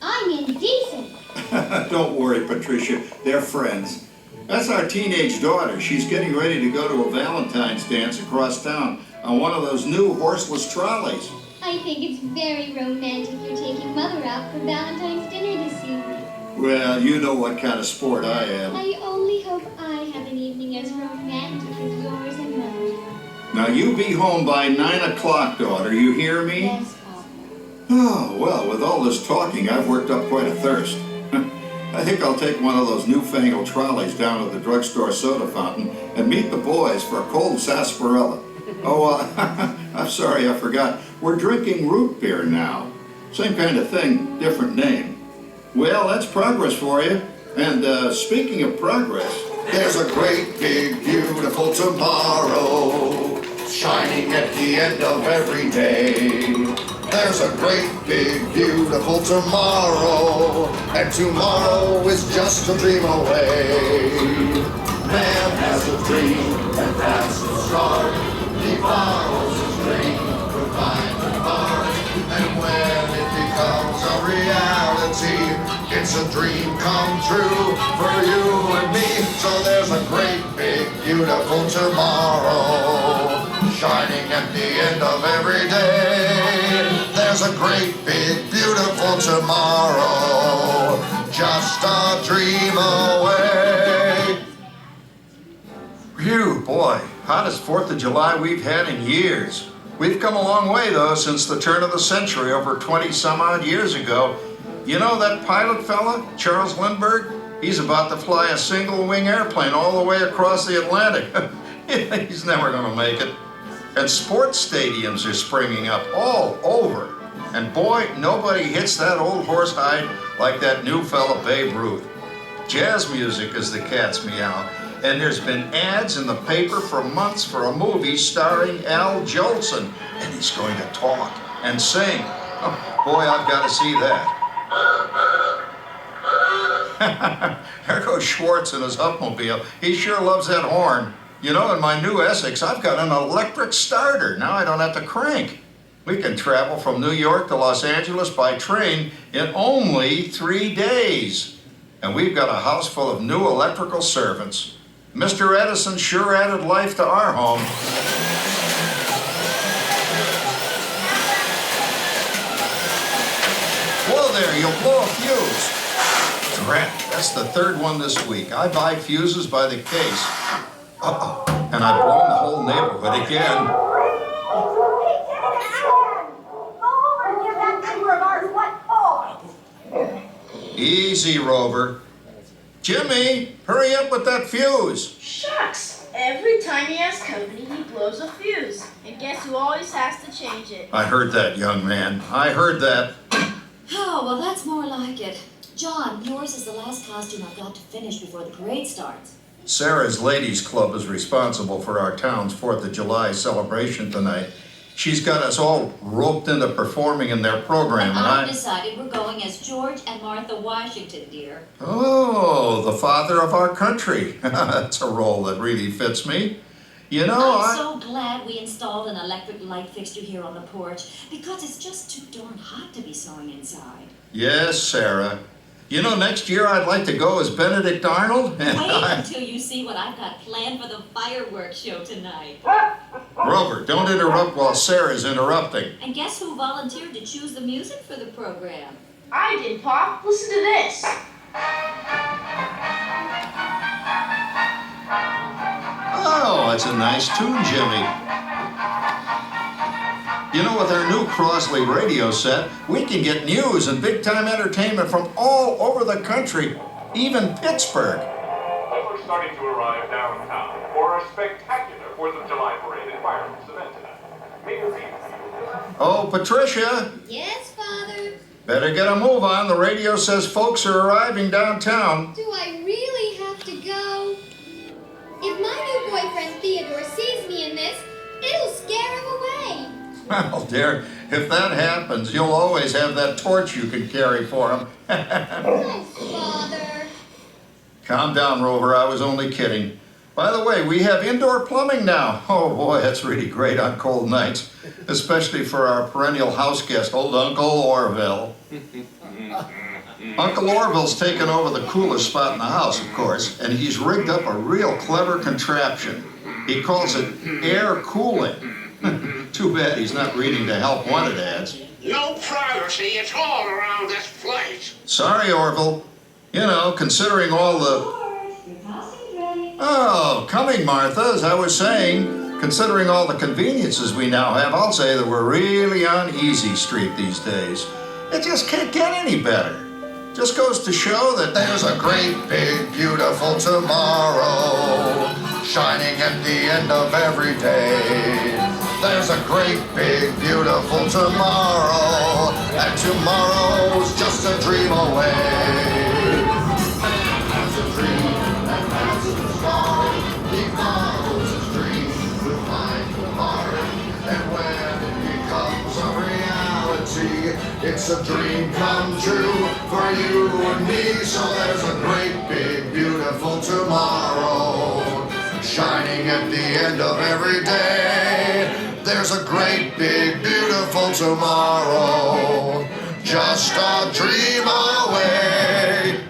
I'm indecent. Don't worry, Patricia. They're friends. That's our teenage daughter. She's getting ready to go to a Valentine's dance across town on one of those new horseless trolleys. I think it's very romantic you're taking Mother out for Valentine's dinner this evening. Well, you know what kind of sport I am. I only hope I have an evening as romantic as yours and Mother's. Now, you be home by 9 o'clock, daughter. You hear me? Yes, Papa. Oh, well, with all this talking, I've worked up quite a thirst. I think I'll take one of those newfangled trolleys down to the drugstore soda fountain and meet the boys for a cold sarsaparilla. Oh, I'm sorry, I forgot. We're drinking root beer now. Same kind of thing, different name. Well, that's progress for you. And speaking of progress... There's a great, big, beautiful tomorrow shining at the end of every day. There's a great, big, beautiful tomorrow, and tomorrow is just a dream away. Man has a dream, and that's the start. He follows his dream from vine to vine, and when it becomes a reality, it's a dream come true for you and me. So there's a great, big, beautiful tomorrow shining at the end of every day. There's a great, big, beautiful tomorrow, just a dream away. Phew, boy, hottest 4th of July we've had in years. We've come a long way, though, since the turn of the century, over 20-some-odd years ago. You know that pilot fella, Charles Lindbergh? He's about to fly a single-wing airplane all the way across the Atlantic. He's never going to make it. And sports stadiums are springing up all over. And boy, nobody hits that old horsehide like that new fella Babe Ruth. Jazz music is the cat's meow. And there's been ads in the paper for months for a movie starring Al Jolson. And he's going to talk and sing. Oh, boy, I've got to see that. There goes Schwartz in his Upmobile. He sure loves that horn. You know, in my new Essex, I've got an electric starter. Now I don't have to crank. We can travel from New York to Los Angeles by train in only 3 days. And we've got a house full of new electrical servants. Mr. Edison sure added life to our home. Whoa there, you'll blow a fuse. Drat, that's the 3rd one this week. I buy fuses by the case. Uh-oh, and I've blown the whole neighborhood again. Easy, Rover. Jimmy, hurry up with that fuse. Shucks. Every time he has company, he blows a fuse. And guess who always has to change it? I heard that, young man. I heard that. Oh, well, that's more like it. John, yours is the last costume I've got to finish before the parade starts. Sarah's Ladies Club is responsible for our town's 4th of July celebration tonight. She's got us all roped into performing in their program, and I've decided we're going as George and Martha Washington, dear. Oh, the father of our country. That's a role that really fits me. You know, I'm so glad we installed an electric light fixture here on the porch, because it's just too darn hot to be sewing inside. Yes, Sarah. You know, next year I'd like to go as Benedict Arnold. Wait until you see what I've got planned for the fireworks show tonight. Rover, don't interrupt while Sarah's interrupting. And guess who volunteered to choose the music for the program? I did, Pop. Listen to this. Oh, that's a nice tune, Jimmy. You know, with our new Crosley radio set, we can get news and big-time entertainment from all over the country. even Pittsburgh. We're starting to arrive downtown for a spectacular 4th of July parade and fireworks event tonight. Oh, Patricia, Yes, Father? better get a move on. The radio says folks are arriving downtown. Do I really have to go? If my new boyfriend Theodore sees me in this, it'll scare him away. Well, dear, if that happens, you'll always have that torch you can carry for him. Oh, Father. Calm down, Rover. I was only kidding. By the way, we have indoor plumbing now. Oh, boy, that's really great on cold nights, especially for our perennial house guest, old Uncle Orville. Uncle Orville's taken over the coolest spot in the house, of course, and he's rigged up a real clever contraption. He calls it air cooling. Too bad he's not reading the Help Wanted ads. No privacy at all around this place. Sorry, Orville. You know, considering all the... Oh, coming, Martha. As I was saying, considering all the conveniences we now have, I'll say that we're really on easy street these days. It just can't get any better. Just goes to show that There's a great, big, beautiful tomorrow shining at the end of every day. There's a great, big, beautiful tomorrow, and tomorrow's just a dream away. Man has a dream, and that's the song. He follows his dream with mind and heart, and when it becomes a reality, it's a dream come true for you and me. So there's a great, big, beautiful tomorrow shining at the end of every day. There's a great, big, beautiful tomorrow, just a dream away.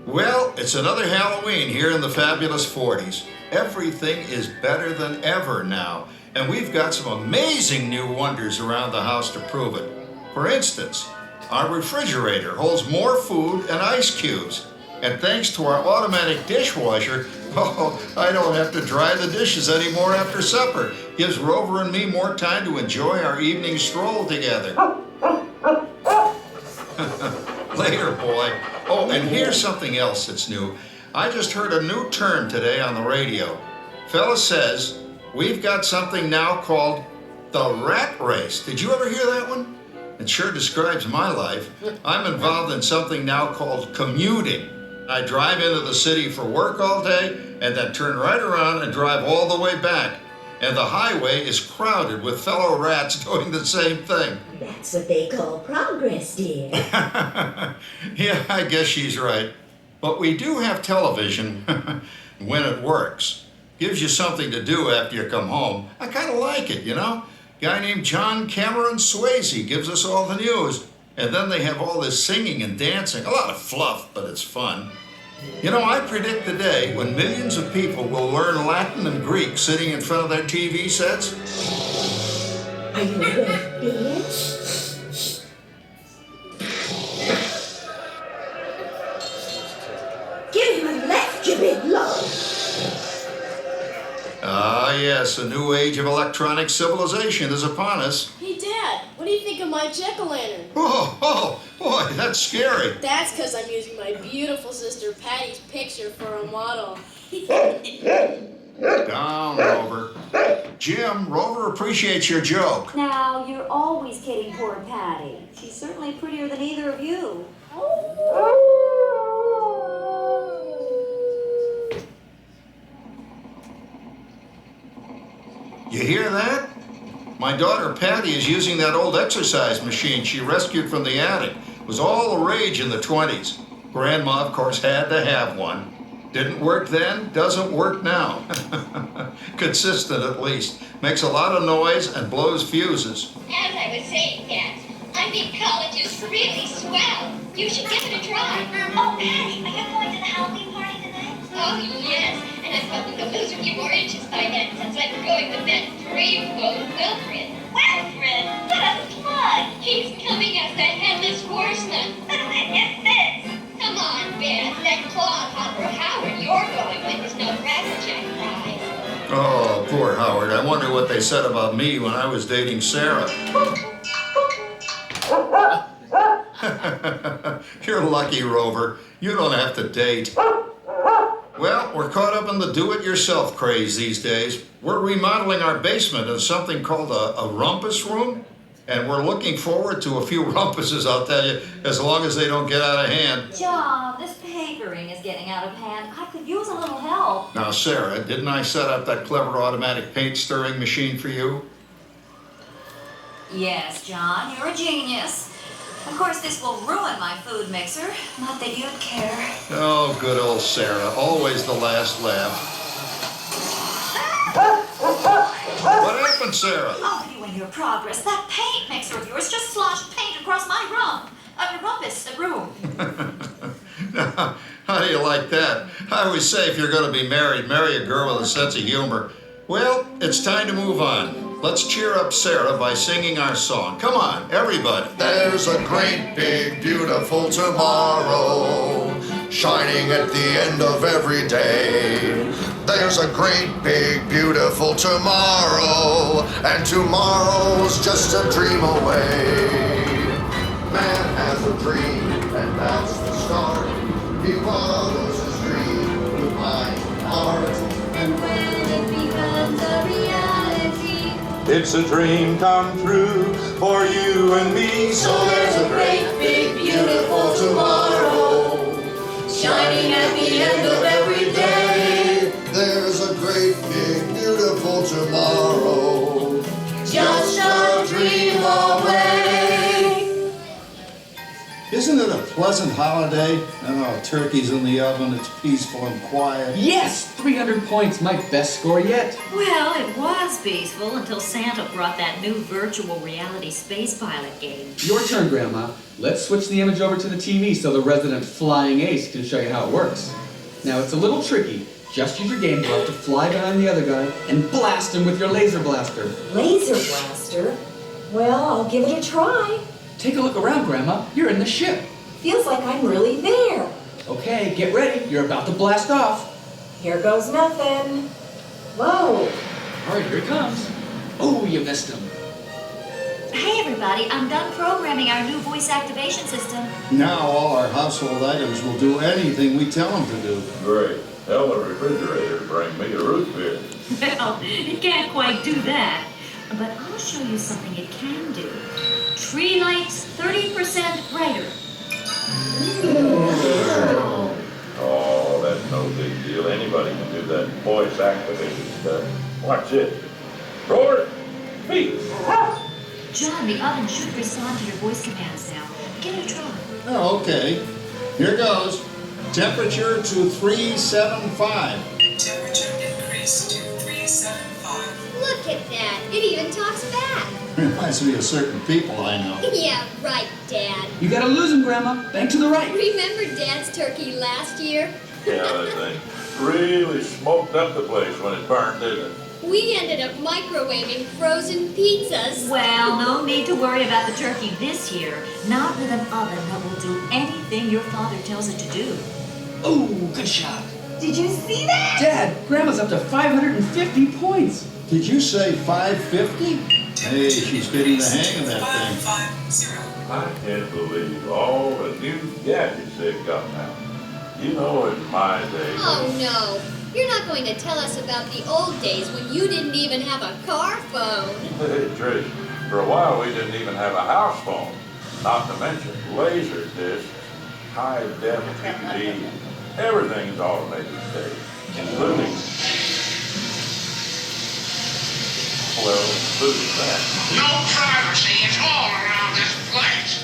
Well, it's another Halloween here in the fabulous 40s. Everything is better than ever now, and we've got some amazing new wonders around the house to prove it. For instance, our refrigerator holds more food and ice cubes. And thanks to our automatic dishwasher, oh, I don't have to dry the dishes anymore after supper. Gives Rover and me more time to enjoy our evening stroll together. Later, boy. Oh, and here's something else that's new. I just heard a new term today on the radio. Fella says, we've got something now called the rat race. Did you ever hear that one? It sure describes my life. I'm involved in something now called commuting. I drive into the city for work all day and then turn right around and drive all the way back. And the highway is crowded with fellow rats doing the same thing. That's what they call progress, dear. Yeah, I guess she's right. But we do have television when it works. Gives you something to do after you come home. I kind of like it, you know? Guy named John Cameron Swayze gives us all the news. And then they have all this singing and dancing. A lot of fluff, but it's fun. You know, I predict the day when millions of people will learn Latin and Greek sitting in front of their TV sets. Are you ready, dear? Give him a left, you big love. Ah, yes, a new age of electronic civilization is upon us. Hey, Dad, what do you think of my jack-o'-lantern? Oh, boy, that's scary. That's because I'm using my beautiful sister Patty's picture for a model. Down, Rover. Jim, Rover appreciates your joke. Now, you're always kidding poor Patty. She's certainly prettier than either of you. You hear that? My daughter Patty is using that old exercise machine she rescued from the attic. It was all the rage in the 20s. Grandma, of course, had to have one. Didn't work then, doesn't work now. Consistent, at least. Makes a lot of noise and blows fuses. As I was saying, Dad, I think college is really swell. You should give it a try. Oh, Patty, are you going to the Halloween party tonight? Oh, yes. And I'm hoping to lose a few more inches by then, since I'm going with that dreamboat Wilfred. Wilfred? What a plug! He's coming as the headless horseman. But when is this? Come on, Beth. That Claude Hopper Howard you're going with is no Crackerjack prize. Oh, poor Howard. I wonder what they said about me when I was dating Sarah. You're lucky, Rover. You don't have to date. Well, we're caught up in the do-it-yourself craze these days. We're remodeling our basement in something called a rumpus room, and we're looking forward to a few rumpuses, I'll tell you, as long as they don't get out of hand. John, this papering is getting out of hand. I could use a little help. Now, Sarah, didn't I set up that clever automatic paint stirring machine for you? Yes, John, you're a genius. Of course, this will ruin my food mixer. Not that you'd care. Oh, good old Sarah. Always the last laugh. What happened, Sarah? Oh, you and your progress. That paint mixer of yours just sloshed paint across my room. Now, how do you like that? I always say if you're going to be married, marry a girl with a sense of humor. Well, it's time to move on. Let's cheer up Sarah by singing our song. Come on, everybody. There's a great big beautiful tomorrow shining at the end of every day. There's a great big beautiful tomorrow, and tomorrow's just a dream away. Man has a dream, and that's the start. He follows his dream with mind and heart. And when it becomes a reality, It's a dream come true for you and me. so there's a great big beautiful tomorrow shining at the end of every day. There's a great big beautiful tomorrow, Just a dream away. Isn't it a pleasant holiday? Oh, turkey's in the oven, it's peaceful and quiet. Yes! 300 points, my best score yet. Well, it was peaceful until Santa brought that new virtual reality space pilot game. Your turn, Grandma. Let's switch the image over to the TV so the resident flying ace can show you how it works. Now, it's a little tricky. Just use your game glove to fly behind the other guy and blast him with your laser blaster. Laser blaster? Well, I'll give it a try. Take a look around, Grandma. You're in the ship. Feels like I'm really there. Okay, get ready. You're about to blast off. Here goes nothing. Whoa. All right, here it comes. Oh, you missed him. Hey, everybody, I'm done programming our new voice activation system. Now all our household items will do anything we tell them to do. Great. Tell the refrigerator to bring me a root beer. Well, it can't quite do that. But I'll show you something it can do. Tree lights 30% brighter. Oh, that's no big deal. Anybody can do that voice activation stuff. Watch it. Roar! Speak! John, the oven should respond to your voice commands now. Give it a try. Oh, okay. Here goes. Temperature to 375. Temperature increased to 375. Look at that. It even talks back. Reminds me of certain people I know. Yeah, right, Dad. You gotta lose him, Grandma. Bank to the right. Remember Dad's turkey last year? Yeah, that thing really smoked up the place when it burned, didn't it? We ended up microwaving frozen pizzas. Well, no need to worry about the turkey this year. Not with an oven that will do anything your father tells it to do. Oh, good shot. Did you see that? Dad, Grandma's up to 550 points. Did you say 550? Hey, she's getting the hang of that thing. 550. I can't believe all the new gadgets they've got now. You know, in my day. Oh, no. You're not going to tell us about the old days when you didn't even have a car phone. Hey, Trish, for a while we didn't even have a house phone. Not to mention laser discs, high-def TV. Everything's automated today, including, well, including that. No privacy at all around this place.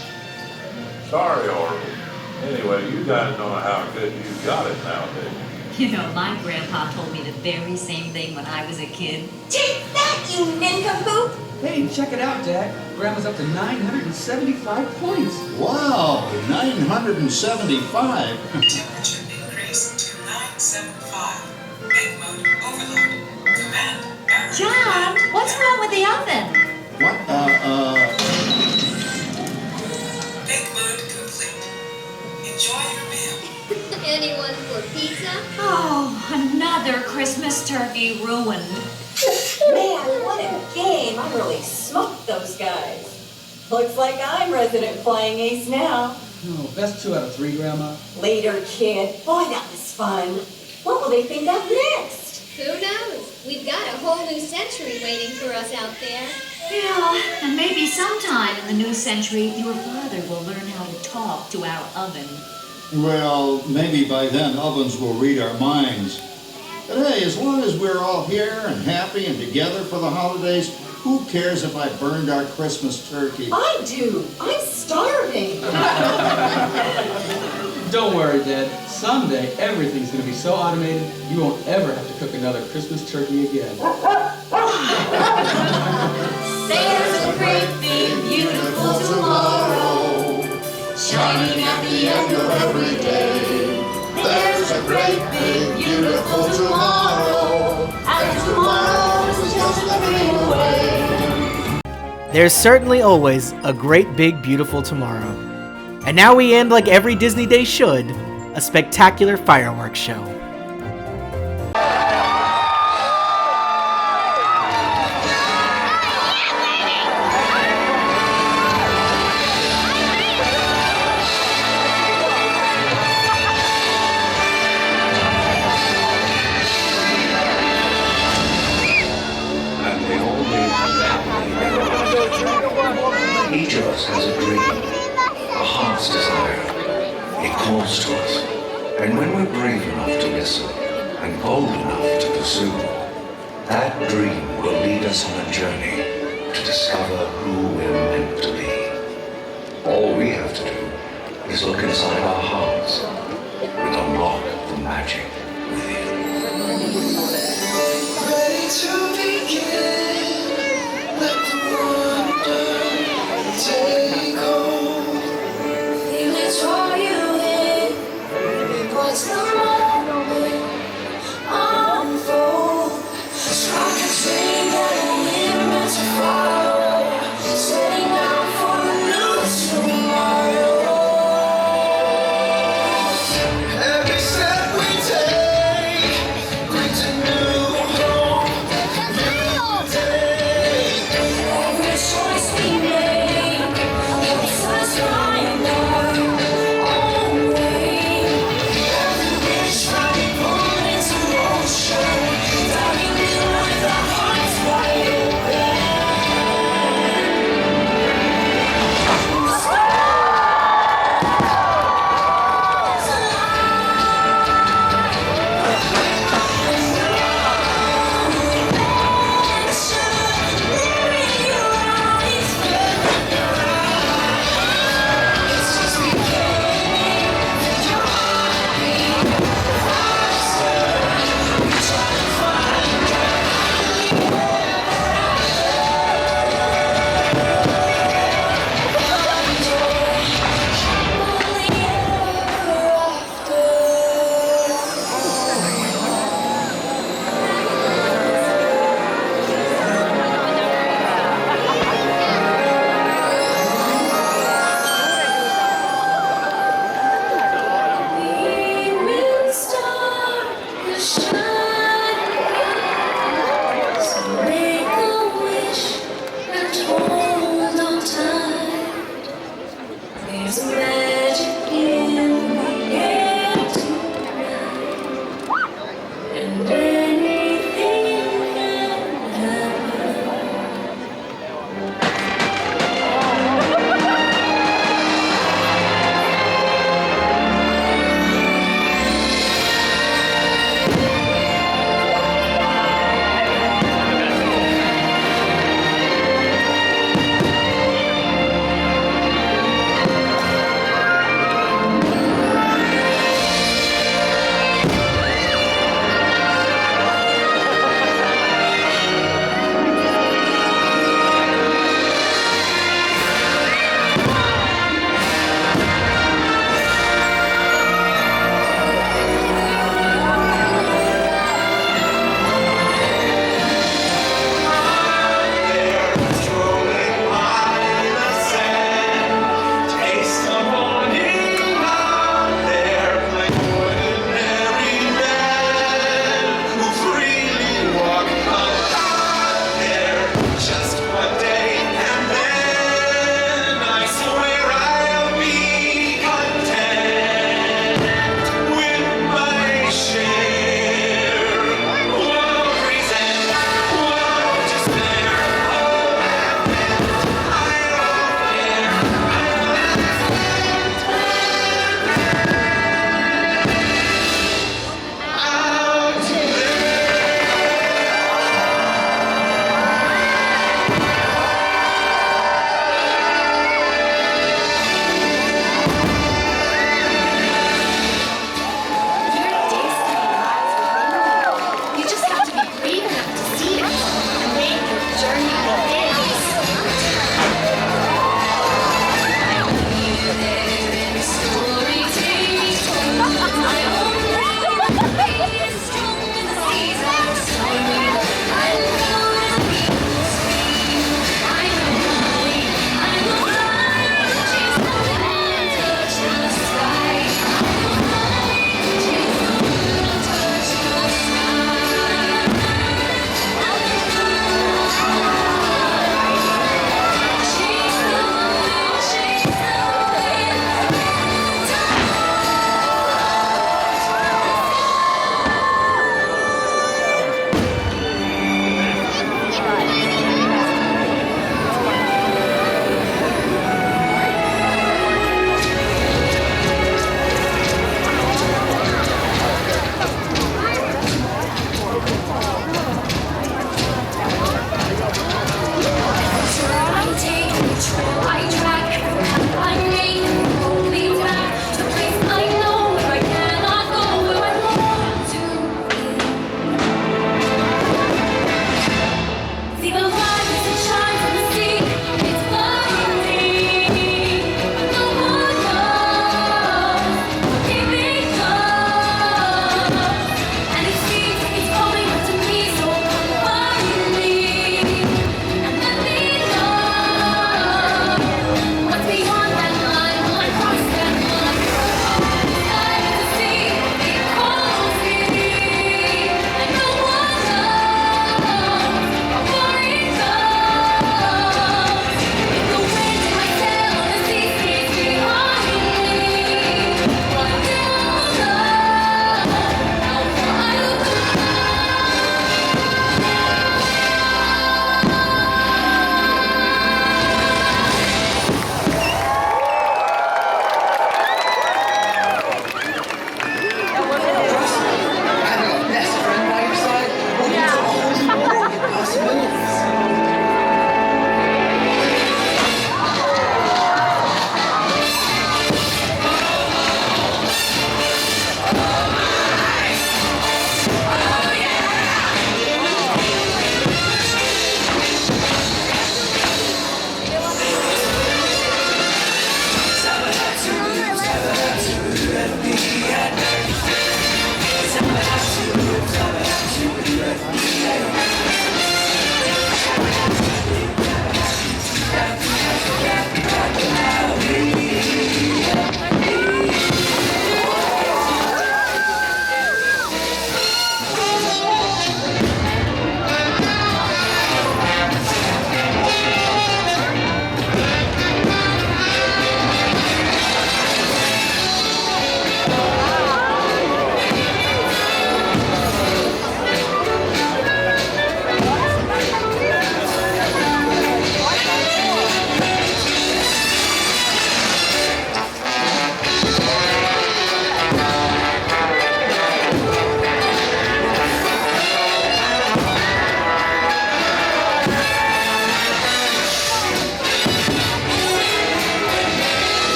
Sorry, Orville. Anyway, you guys know how good you got it nowadays. You know, my grandpa told me the very same thing when I was a kid. Take that, you nincompoop! Hey, check it out, Dad. Grandma's up to 975 points. Wow, 975. Temperature increased to 975. Make mode overload. Command error. John, what's wrong with the oven? What? Make mode complete. Enjoy your meal. Anyone for pizza? Oh, another Christmas turkey ruined. Man, what a game. I really smoked those guys. Looks like I'm resident flying ace now. No, best 2 out of 3, Grandma. Later, kid. Boy, that was fun. What will they think of next? Who knows? We've got a whole new century waiting for us out there. Yeah, and maybe sometime in the new century, your father will learn how to talk to our oven. Well, maybe by then ovens will read our minds. But hey, as long as we're all here and happy and together for the holidays, who cares if I burned our Christmas turkey? I do. I'm starving. Don't worry, Dad. Someday, everything's going to be so automated, you won't ever have to cook another Christmas turkey again. There's a great big beautiful tomorrow, shining at the end of every day. There's a great big beautiful tomorrow, and tomorrow is just a dream away. There's certainly always a great big beautiful tomorrow. And now we end like every Disney day should, a spectacular fireworks show. Each of us has a dream, a heart's desire. It calls to us. And when we're brave enough to listen and bold enough to pursue, that dream will lead us on a journey to discover who we're meant to be. All we have to do is look inside our hearts and unlock the magic within. Ready to begin, let the wonder take hold. Feelings for you in, what's the moment unfold? Strike a dream that we're meant to follow, setting out for a new tomorrow. Every step we take brings a new hope, new day. Every choice we make helps us find our own way. Every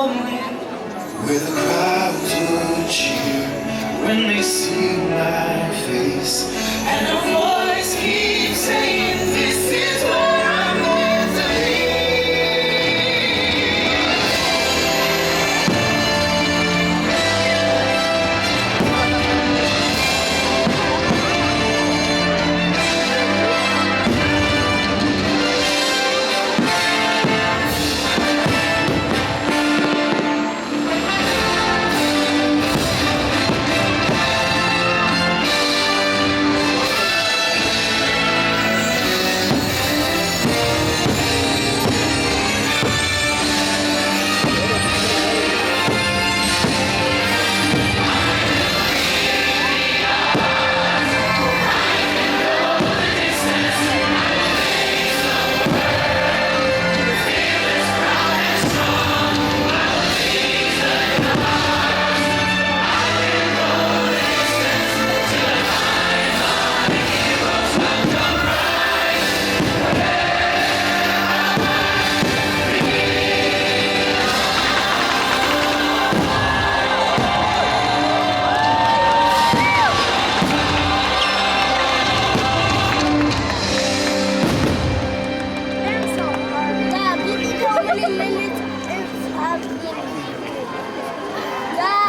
moment where the crowds will cheer when they see my face, and a voice keeps saying, "This is where I'm meant to be."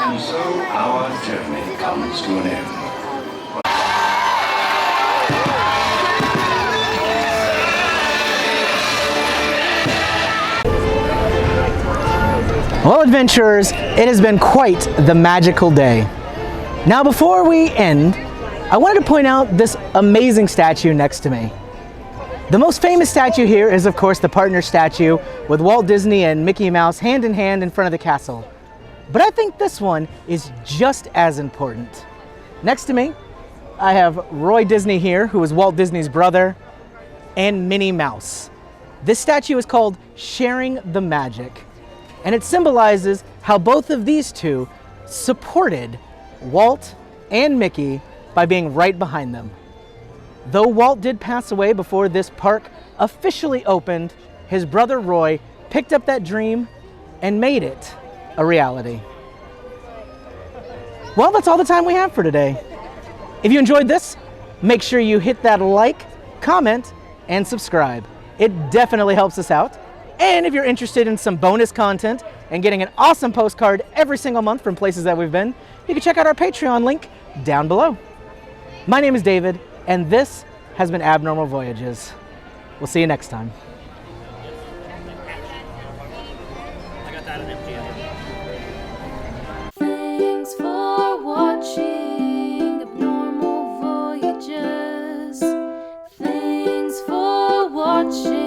And so our journey comes to an end. Well, adventurers, it has been quite the magical day. Now, before we end, I wanted to point out this amazing statue next to me. The most famous statue here is, of course, the partner statue with Walt Disney and Mickey Mouse hand in hand in front of the castle. But I think this one is just as important. Next to me, I have Roy Disney here, who is Walt Disney's brother, and Minnie Mouse. This statue is called Sharing the Magic, and it symbolizes how both of these two supported Walt and Mickey by being right behind them. Though Walt did pass away before this park officially opened, his brother Roy picked up that dream and made it a reality. Well, that's all the time we have for today. If you enjoyed this, make sure you hit that like, comment, and subscribe. It definitely helps us out. And if you're interested in some bonus content and getting an awesome postcard every single month from places that we've been, you can check out our Patreon link down below. My name is David, and this has been Abnormal Voyages. We'll see you next time. Thanks for watching Abnormal Voyages. Thanks for watching.